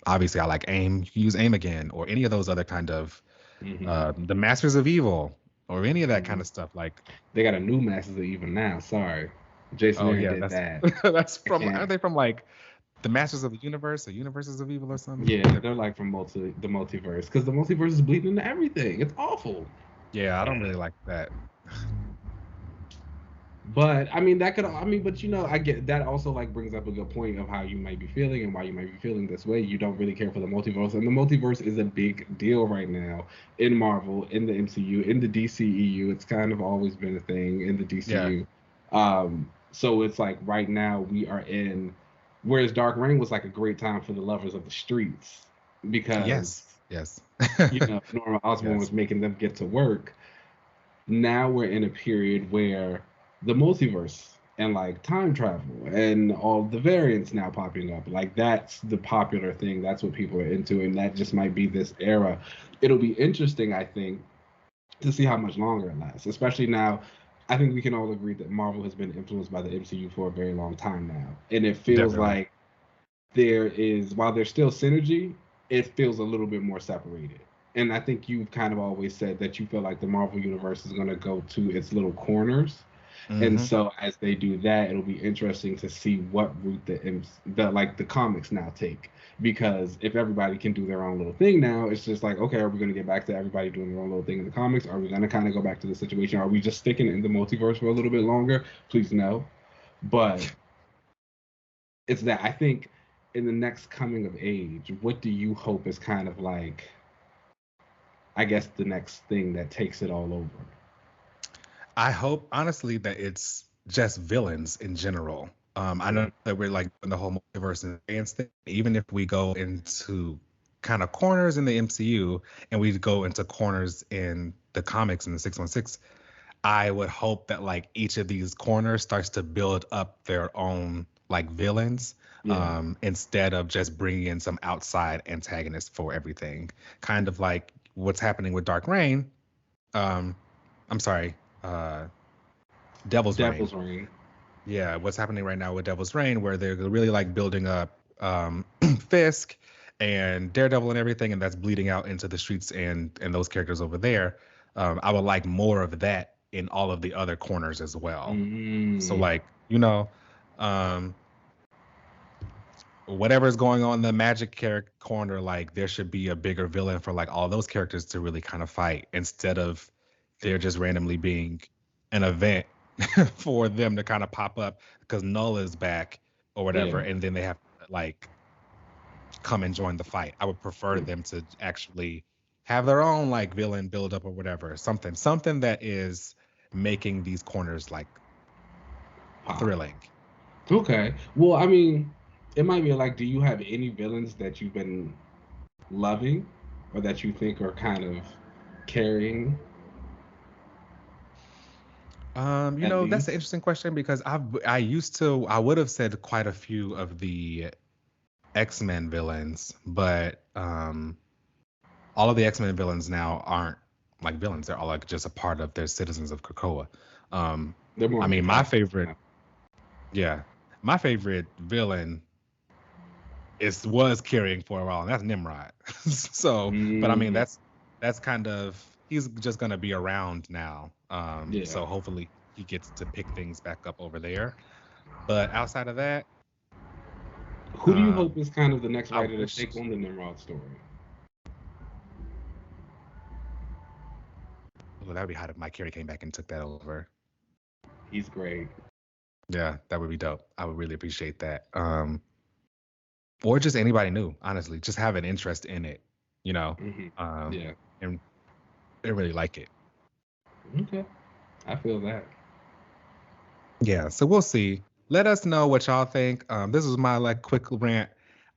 obviously I like AIM. You can use AIM again or any of those other kind of Mm-hmm. the Masters of Evil or any of that Mm-hmm. kind of stuff. Like, They got a new Masters of Evil now. Sorry, Jason oh Aaron yeah, did that's that. that's I from, can't. aren't they from like the Masters of the Universe or Universes of Evil or something? Yeah, they're like from the multiverse because the multiverse is bleeding into everything. It's awful. Yeah, I don't really like that. But I mean, that could. I mean, but I get that also like brings up a good point of how you might be feeling and why you might be feeling this way. You don't really care for the multiverse, and the multiverse is a big deal right now in Marvel, in the MCU, in the DCEU. It's kind of always been a thing in the Yeah. DCU. So it's like right now we are in. Whereas Dark Reign was like a great time for the lovers of the streets because Yes. Yes. Norman Osborn Yes. was making them get to work. Now we're in a period where the multiverse and like time travel and all the variants now popping up, like that's the popular thing, that's what people are into, and that just might be this era. It'll be interesting, I think, to see how much longer it lasts, especially now. I think we can all agree that Marvel has been influenced by the MCU for a very long time now, and it feels Definitely. like while there's still synergy, it feels a little bit more separated. And I think you've kind of always said that you feel like the Marvel universe is going to go to its little corners. And Mm-hmm. so as they do that, it'll be interesting to see what route the comics now take. Because if everybody can do their own little thing now, it's just like, okay, are we going to get back to everybody doing their own little thing in the comics? Are we going to kind of go back to the situation? Are we just sticking in the multiverse for a little bit longer? Please no. But it's that I think in the next coming of age, what do you hope is kind of like, I guess, the next thing that takes it all over? I hope honestly that it's just villains in general. I know that we're like in the whole multiverse and advanced thing. Even if we go into kind of corners in the MCU and we go into corners in the comics in the 616, I would hope that like each of these corners starts to build up their own like villains, Yeah. instead of just bringing in some outside antagonist for everything. Kind of like what's happening with Dark Reign. Um, I'm sorry, Devil's Reign. Devil's Reign. Yeah, what's happening right now with Devil's Reign, where they're really like building up Fisk and Daredevil and everything, and that's bleeding out into the streets and those characters over there. I would like more of that in all of the other corners as well. So like, um, whatever's going on in the magic character corner, like there should be a bigger villain for like all those characters to really kind of fight instead of there just randomly being an event for them to kind of pop up because Null is back or whatever, Yeah. and then they have to like come and join the fight. I would prefer Yeah. them to actually have their own like villain build up or whatever, something that is making these corners like thrilling. Okay. Well, I mean, it might be like, do you have any villains that you've been loving or that you think are kind of carrying at That's an least? interesting question because I would have said quite a few of the X-Men villains, but all of the X-Men villains now aren't like villains. They're all like just a part of their citizens of Krakoa. They're more I of mean, my antagonists favorite, now. yeah, my favorite villain was carrying for a while, and that's Nimrod. So, but I mean, Mm, that's kind of he's just gonna be around now. yeah. So hopefully he gets to pick things back up over there. But outside of that, Who do you hope um, is kind of the next I writer to wish take on the Nimrod story? well, that would be hot if Mike Carey came back and took that over. He's great. Yeah, that would be dope. I would really appreciate that. Or just anybody new, honestly, just have an interest in it, you know, Hmm. um, Yeah. and they really like it. Okay. I feel that. Yeah, so we'll see. Let us know what y'all think. This was my like quick rant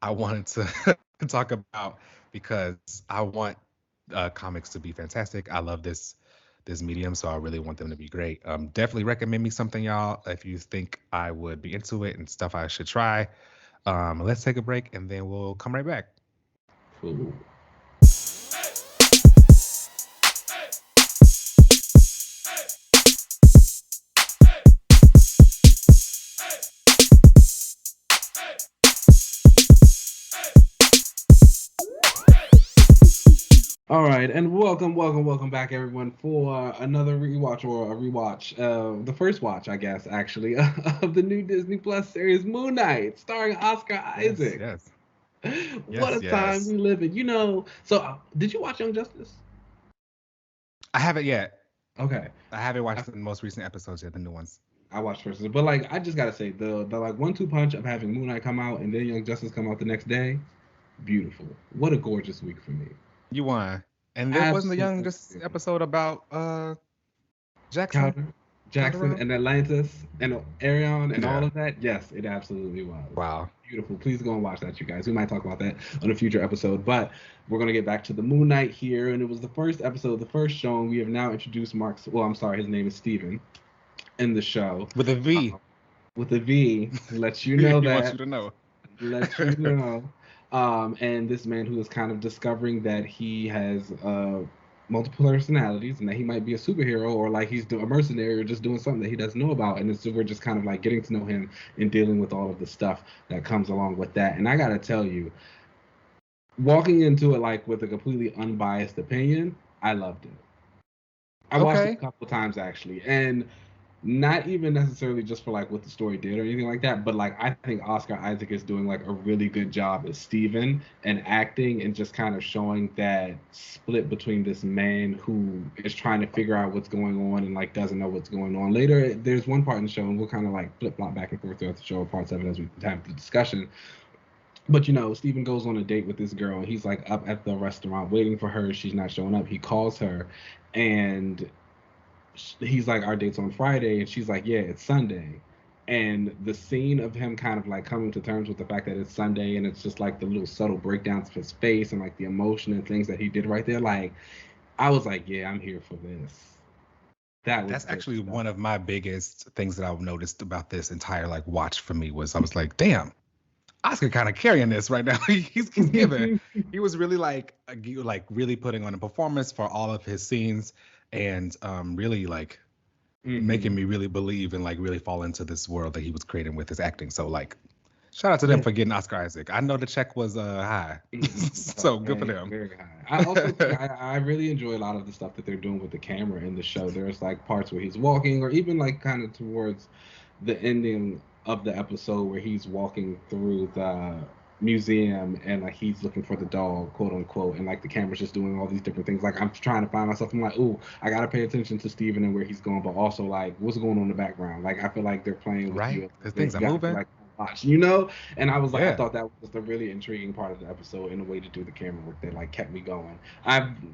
I wanted to talk about because I want comics to be fantastic. I love this medium, so I really want them to be great. Definitely recommend me something, y'all, if you think I would be into it and stuff I should try. Let's take a break and then we'll come right back. Cool. All right, and welcome back, everyone, for another rewatch or a rewatch, the first watch, I guess, actually, of the new Disney Plus series Moon Knight, starring Oscar Yes, Isaac. yes, What yes, a time yes. we live in, So, did you watch Young Justice? I haven't yet. Okay, I haven't I, watched the most recent episodes yet, the new ones. I watched first, but like, I just gotta say, the like 1-2 punch of having Moon Knight come out and then Young Justice come out the next day, beautiful. What a gorgeous week for me. You won. And there wasn't the Absolutely youngest beautiful. episode about Jackson, Calder, Jackson, Calderon? and Atlantis, and Arion, and all Yeah. of that. Yes, it absolutely was. Wow. Beautiful. Please go and watch that, you guys. We might talk about that on a future episode, but we're going to get back to the Moon Knight here. And it was the first episode, the first showing. We have now introduced Mark's, well, I'm sorry, his name is Steven in the show. With a V. With a V, lets you know He wants that. you to know. Lets you know. And this man who is kind of discovering that he has multiple personalities and that he might be a superhero or like he's a mercenary or just doing something that he doesn't know about. And we're just kind of like getting to know him and dealing with all of the stuff that comes along with that. And I gotta tell you, walking into it like with a completely unbiased opinion, I loved it. I watched it a Okay. couple times actually, and not even necessarily just for like what the story did or anything like that, but like I think Oscar Isaac is doing like a really good job as Steven and acting and just kind of showing that split between this man who is trying to figure out what's going on and like doesn't know what's going on. Later, there's one part in the show, and we'll kind of like flip flop back and forth throughout the show, parts of it as we have the discussion. But Steven goes on a date with this girl, and he's like up at the restaurant waiting for her. She's not showing up. He calls her, and he's like, our date's on Friday, and she's like, yeah, it's Sunday. And the scene of him kind of like coming to terms with the fact that it's Sunday, and it's just like the little subtle breakdowns of his face and like the emotion and things that he did right there, like I was like, yeah, I'm here for this. That's actually one of my biggest things that I've noticed about this entire like watch for me was I was like, damn, Oscar kind of carrying this right now. he's giving. He was really like really putting on a performance for all of his scenes and really like making me really believe and like really fall into this world that he was creating with his acting. So like shout out to them for getting Oscar Isaac. I know the check was high. So good for them. Very high. I also think I really enjoy a lot of the stuff that they're doing with the camera in the show. There's like parts where he's walking or even like kind of towards the ending of the episode where he's walking through the museum and like he's looking for the dog, quote unquote, and like the camera's just doing all these different things. Like I'm trying to find myself. I'm like, ooh, I gotta pay attention to Steven and where he's going, but also like what's going on in the background. Like I feel like they're playing with you. The things are moving. Like watch, and I was like, I thought that was just a really intriguing part of the episode and a way to do the camera work that like kept me going.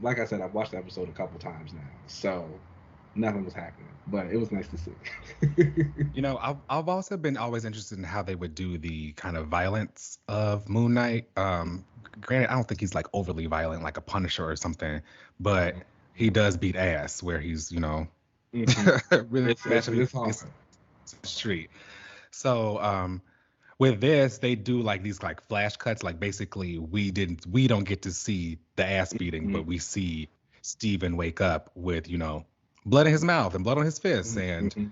Like I said, I've watched the episode a couple times now, so nothing was happening, but it was nice to see. I've also been always interested in how they would do the kind of violence of Moon Knight. Granted, I don't think he's like overly violent, like a Punisher or something, but he does beat ass where he's, really smashing the street. So, with this, they do like these like flash cuts. Like basically, we don't get to see the ass beating, but we see Steven wake up with blood in his mouth and blood on his fists and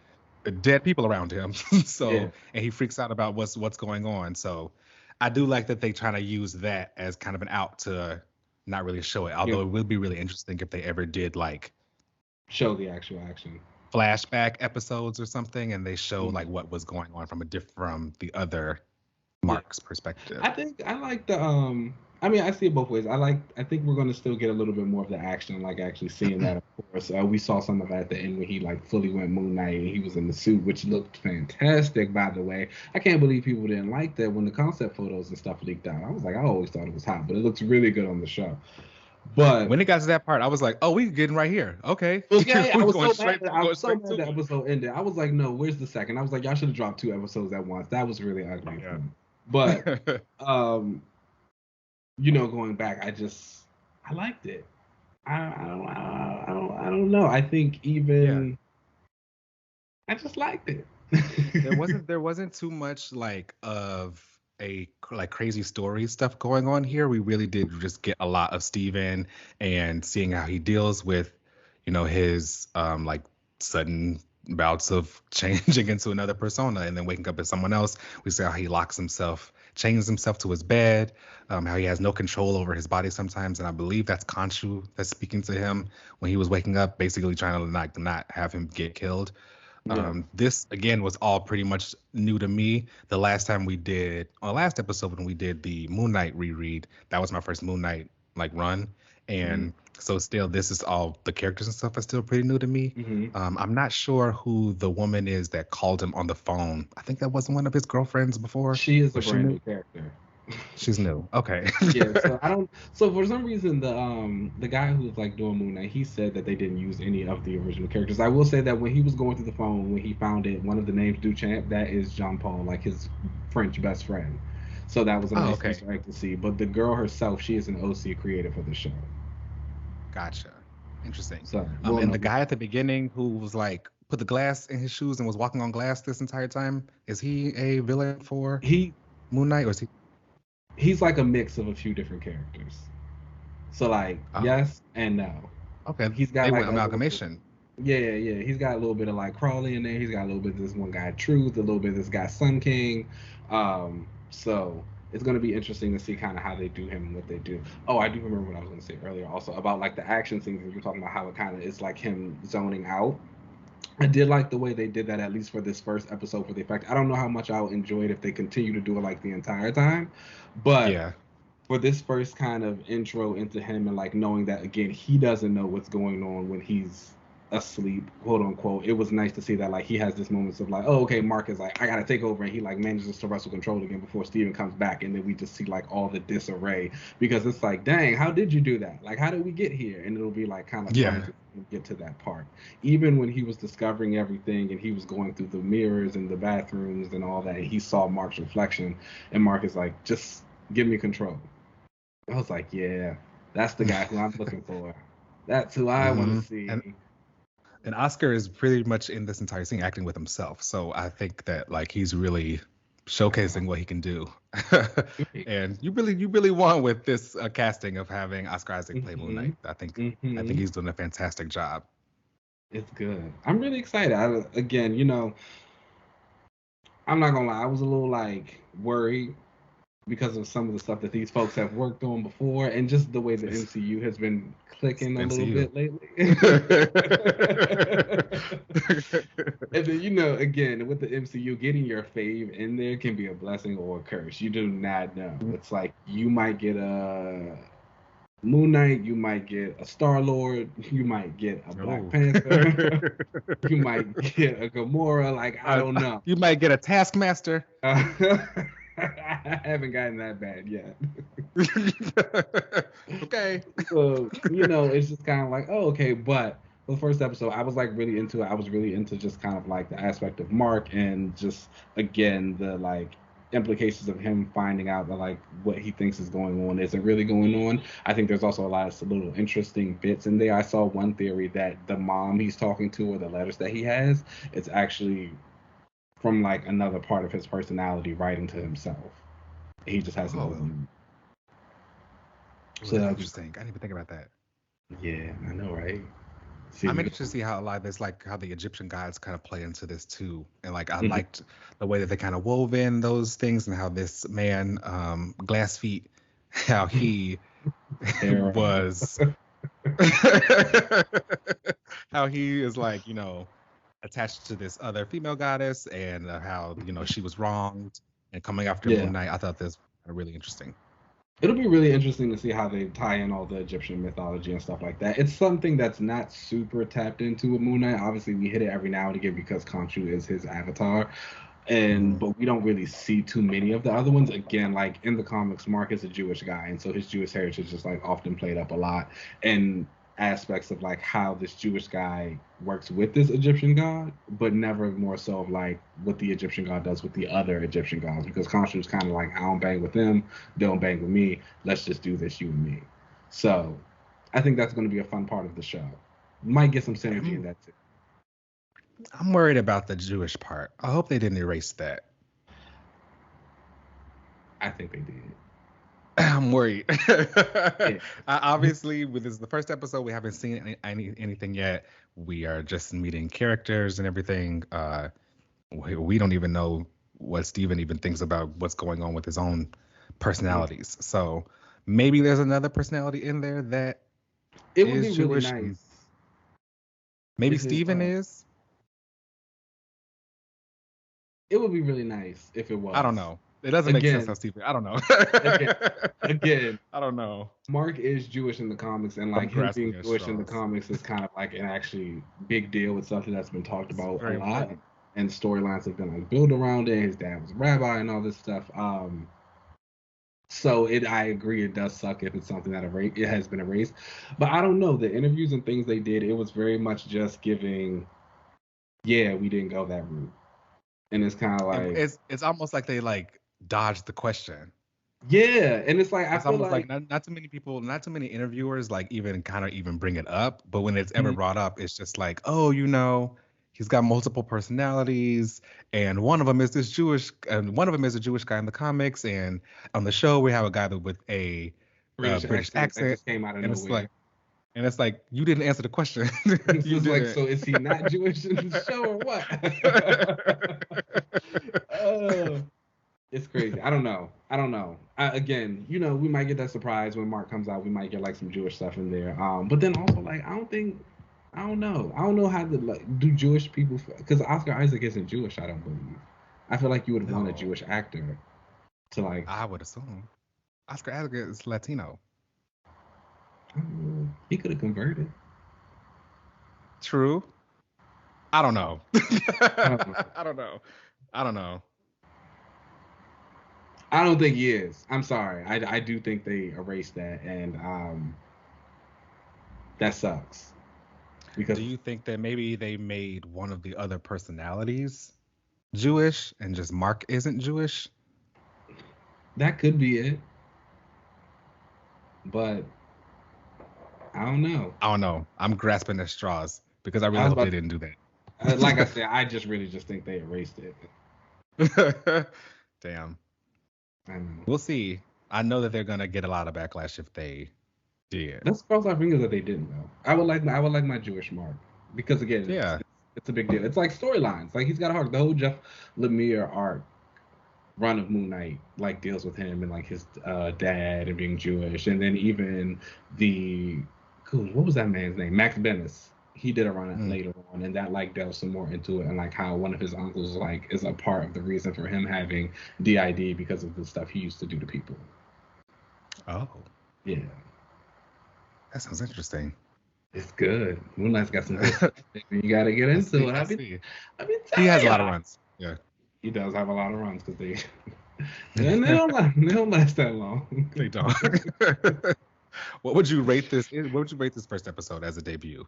dead people around him. And he freaks out about what's going on. So I do like that they try to use that as kind of an out to not really show it. Although it would be really interesting if they ever did like show the actual action. Flashback episodes or something, and they show like what was going on from the other Marc's perspective. I think I like the I see it both ways. I think we're gonna still get a little bit more of the action, like actually seeing that. Of course, we saw some of that at the end where he like fully went Moon Knight and he was in the suit, which looked fantastic. By the way, I can't believe people didn't like that when the concept photos and stuff leaked out. I was like, I always thought it was hot, but it looks really good on the show. But when it got to that part, I was like, "Oh, we getting right here, okay." Well, I was so mad the episode ended. I was like, "No, where's the second?" I was like, "Y'all should have dropped 2 episodes at once." That was really ugly. Yeah. But going back, I liked it. I don't know. I think even I just liked it. there wasn't too much like of a like crazy story stuff going on here. We really did just get a lot of Steven and seeing how he deals with, his like sudden bouts of changing into another persona and then waking up as someone else. We see how he chains himself to his bed, how he has no control over his body sometimes. And I believe that's Khonshu that's speaking to him when he was waking up, basically trying to not have him get killed. This again was all pretty much new to me. The last episode when we did the Moon Knight reread, that was my first Moon Knight like run, and so still this is all the characters and stuff are still pretty new to me. I'm not sure who the woman is that called him on the phone. I think that wasn't one of his girlfriends before. She is a brand new character. She's new. Okay. So for some reason the guy who was like doing Moon Knight, he said that they didn't use any of the original characters. I will say that when he was going through the phone, when he found it, one of the names Duchamp, that is Jean Paul, like his French best friend. So that was a nice Easter egg to see. But the girl herself, she is an OC creator for the show. Gotcha. Interesting. So, and the guy at the beginning who was like put the glass in his shoes and was walking on glass this entire time, is he a villain for Moon Knight, or is he? He's like a mix of a few different characters. So like yes and no. Okay, He's got they like went amalgamation. yeah. He's got a little bit of like Crawley in there. He's got a little bit of this one guy Truth, a little bit of this guy Sun King. So it's gonna be interesting to see kind of how they do him and what they do. Oh, I do remember what I was gonna say earlier also about like the action scenes, and you're talking about how it kind of is like him zoning out. I did like the way they did that, at least for this first episode, for the effect. I don't know how much I'll enjoy it if they continue to do it like the entire time, but Yeah. for this first kind of intro into him and like knowing that again he doesn't know what's going on when he's asleep, quote unquote, it was nice to see that like he has this moments of like, oh okay, Mark is like, I gotta take over, and he like manages to wrestle control again before Steven comes back, and then we just see like all the disarray, because it's like, dang, how did you do that? Like, how did we get here? And it'll be like kind of fun Yeah. to get to that part. Even when he was discovering everything and he was going through the mirrors and the bathrooms and all that, and he saw Mark's reflection, and Mark is like, just give me control. I was like, yeah, that's the guy who I'm looking for. That's who I want to see. And Oscar is pretty much in this entire scene acting with himself. So I think that like he's really showcasing what he can do. And you really want with this casting of having Oscar Isaac play Moon Knight. I think he's doing a fantastic job. It's good. I'm really excited. Again, I'm not gonna lie, I was a little like worried because of some of the stuff that these folks have worked on before, and just the way the MCU has been clicking a little bit lately. And then, again, with the MCU, getting your fave in there can be a blessing or a curse. You do not know. It's like you might get a Moon Knight, you might get a Star-Lord, you might get a Black Panther, you might get a Gamora, like, I don't know. You might get a Taskmaster. I haven't gotten that bad yet. Okay. So, it's just kind of like, oh, okay. But for the first episode, I was like really into it. I was really into just kind of like the aspect of Mark, and just, again, the like implications of him finding out that like what he thinks is going on isn't really going on. I think there's also a lot of little interesting bits in there. I saw one theory that the mom he's talking to, or the letters that he has, it's actually from like another part of his personality writing to himself. He just has no. So that's interesting. I didn't even think about that. Yeah, I know, right? I'm interested to see how a lot of this, like how the Egyptian gods kind of play into this too. And like I liked the way that they kind of wove in those things, and how this man, Glass Feet, how he was how he is like, attached to this other female goddess, and how she was wronged and coming after Moon Knight. I thought this was really interesting. It'll be really interesting to see how they tie in all the Egyptian mythology and stuff like that. It's something that's not super tapped into with Moon Knight. Obviously, we hit it every now and again because Khonshu is his avatar, but we don't really see too many of the other ones. Again, like in the comics, Marc is a Jewish guy, and so his Jewish heritage is like often played up a lot, and aspects of like how this Jewish guy works with this Egyptian god, but never more so of like what the Egyptian god does with the other Egyptian gods, because Khonshu's kind of like, I don't bang with them, they don't bang with me, let's just do this, you and me. So I think that's going to be a fun part of the show. Might get some synergy in that too. I'm worried about the Jewish part. I hope they didn't erase that. I think they did. I'm worried. Obviously, with this the first episode, we haven't seen anything yet. We are just meeting characters and everything. We don't even know what Steven even thinks about what's going on with his own personalities. So maybe there's another personality in there that it would be Jewish. Really nice. Maybe Steven is. It would be really nice if it was. I don't know. It doesn't make sense how Stephen. I don't know. again, I don't know. Marc is Jewish in the comics, and like him being Jewish in the comics is kind of like an actually big deal. It's something that's been talked about a lot, and storylines have been like built around it. His dad was a rabbi and all this stuff. So I agree, it does suck if it's something that it has been erased. But I don't know, the interviews and things they did, it was very much just giving, yeah, we didn't go that route. And it's kind of like it's almost like they like dodged the question. Yeah, and it's like it's almost like not too many people, not too many interviewers like even bring it up. But when it's ever brought up, it's just like, oh, he's got multiple personalities, and one of them is this Jewish, and one of them is a Jewish guy in the comics, and on the show we have a guy with a British accent. Just came out of and nowhere. And it's like, you didn't answer the question. It's like, so is he not Jewish in the show or what? It's crazy. I don't know. Again, we might get that surprise when Marc comes out. We might get like some Jewish stuff in there. But then also like, I don't know how to like do Jewish people, because Oscar Isaac isn't Jewish. I don't believe. I feel like you would want a Jewish actor to like. I would assume Oscar Isaac is Latino. He could have converted. True. I don't know. I don't know. I don't think he is. I'm sorry. I do think they erased that, and that sucks. Because do you think that maybe they made one of the other personalities Jewish and just Marc isn't Jewish? That could be it. But I don't know. I'm grasping at straws because I really hope they didn't do that. Like I said, I just think they erased it. Damn. I know. We'll see. I know that they're gonna get a lot of backlash if they did. Let's cross our fingers that they didn't though. I would like my Jewish Marc, because again, it's a big deal. It's like storylines. Like he's got a heart. The whole Jeff Lemire arc run of Moon Knight like deals with him and like his dad and being Jewish, and then even what was that man's name? Max Bennis. He did a run later on, and that like delves some more into it, and like how one of his uncles like is a part of the reason for him having DID because of the stuff he used to do to people. Oh, yeah, that sounds interesting. It's good. Moon Knight's got some good stuff. You gotta get into it. I mean, he has a lot of runs. Yeah, he does have a lot of runs because they don't last that long. They don't. What would you rate this? What would you rate this first episode as a debut?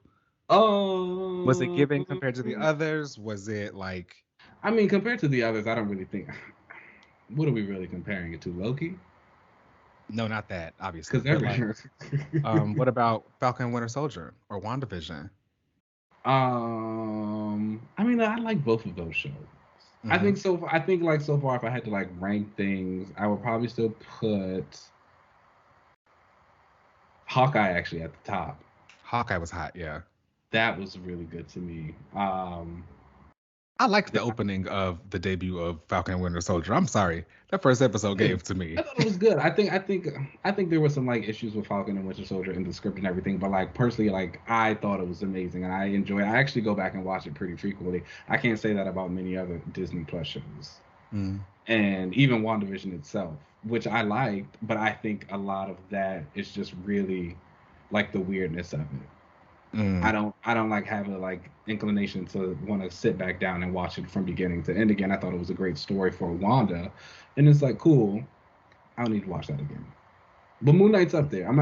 Was it giving compared to the others? Was it like? I mean, compared to the others, I don't really think. What are we really comparing it to? Loki? No, not that, obviously. Because what about Falcon and Winter Soldier or WandaVision? I mean, I like both of those shows. Mm-hmm. I think like so far, if I had to like rank things, I would probably still put Hawkeye actually at the top. Hawkeye was hot, yeah. That was really good to me. I liked the opening of the debut of Falcon and Winter Soldier. I'm sorry, that first episode gave to me. I thought it was good. I think there were some like issues with Falcon and Winter Soldier in the script and everything, but like personally, like I thought it was amazing and I enjoy it. I actually go back and watch it pretty frequently. I can't say that about many other Disney Plus shows, and even WandaVision itself, which I liked, but I think a lot of that is just really like the weirdness of it. I don't like have a like inclination to want to sit back down and watch it from beginning to end again. I thought it was a great story for Wanda, and it's like cool. I don't need to watch that again. But Moon Knight's up there. I'm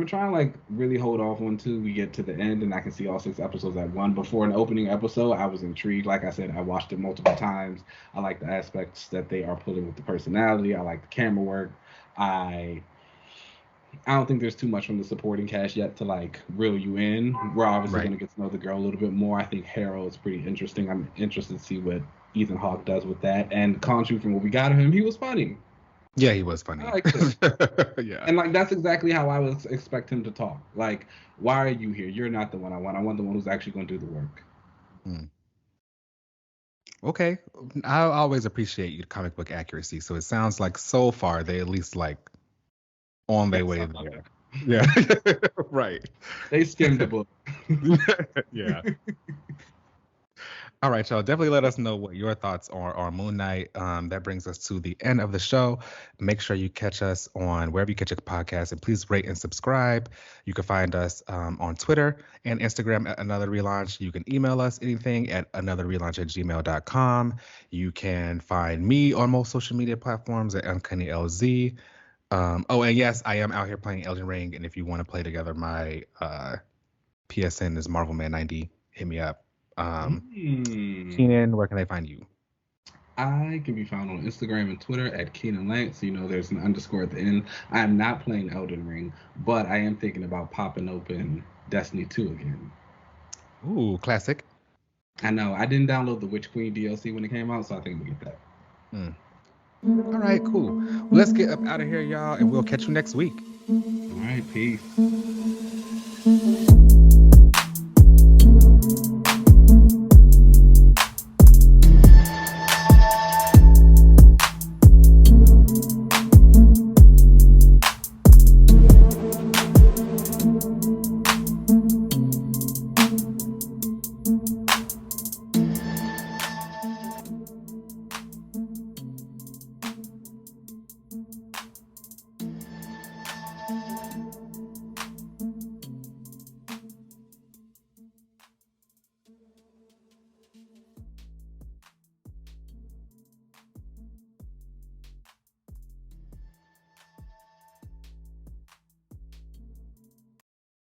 trying to like really hold off until we get to the end and I can see all 6 episodes at once. Before an opening episode, I was intrigued. Like I said, I watched it multiple times. I like the aspects that they are pulling with the personality. I like the camera work. I don't think there's too much from the supporting cast yet to like reel you in. We're obviously going to get to know the girl a little bit more. I think Harold is pretty interesting. I'm interested to see what Ethan Hawke does with that. And Khonshu, from what we got of him, he was funny. Yeah, he was funny. I liked him. Yeah. And like that's exactly how I would expect him to talk. Like, why are you here? You're not the one I want. I want the one who's actually going to do the work. Okay. I always appreciate your comic book accuracy. So it sounds like so far they at least like on their way there. Yeah. Right. They skimmed the book. Yeah. All right, y'all. Definitely let us know what your thoughts are on Moon Knight. That brings us to the end of the show. Make sure you catch us on wherever you catch your podcast, and please rate and subscribe. You can find us on Twitter and Instagram at Another Relaunch. You can email us anything at anotherrelaunch@gmail.com. You can find me on most social media platforms at UncannyLZ. And yes, I am out here playing Elden Ring, and if you want to play together, my PSN is MarvelMan90. Hit me up. Keenan, where can they find you? I can be found on Instagram and Twitter at Keenan Lance. You know, there's an underscore at the end. I am not playing Elden Ring, but I am thinking about popping open Destiny 2 again. Ooh, classic. I know. I didn't download the Witch Queen DLC when it came out, so I think we'll get that. All right, cool. Well, let's get up out of here, y'all, and we'll catch you next week. All right, peace.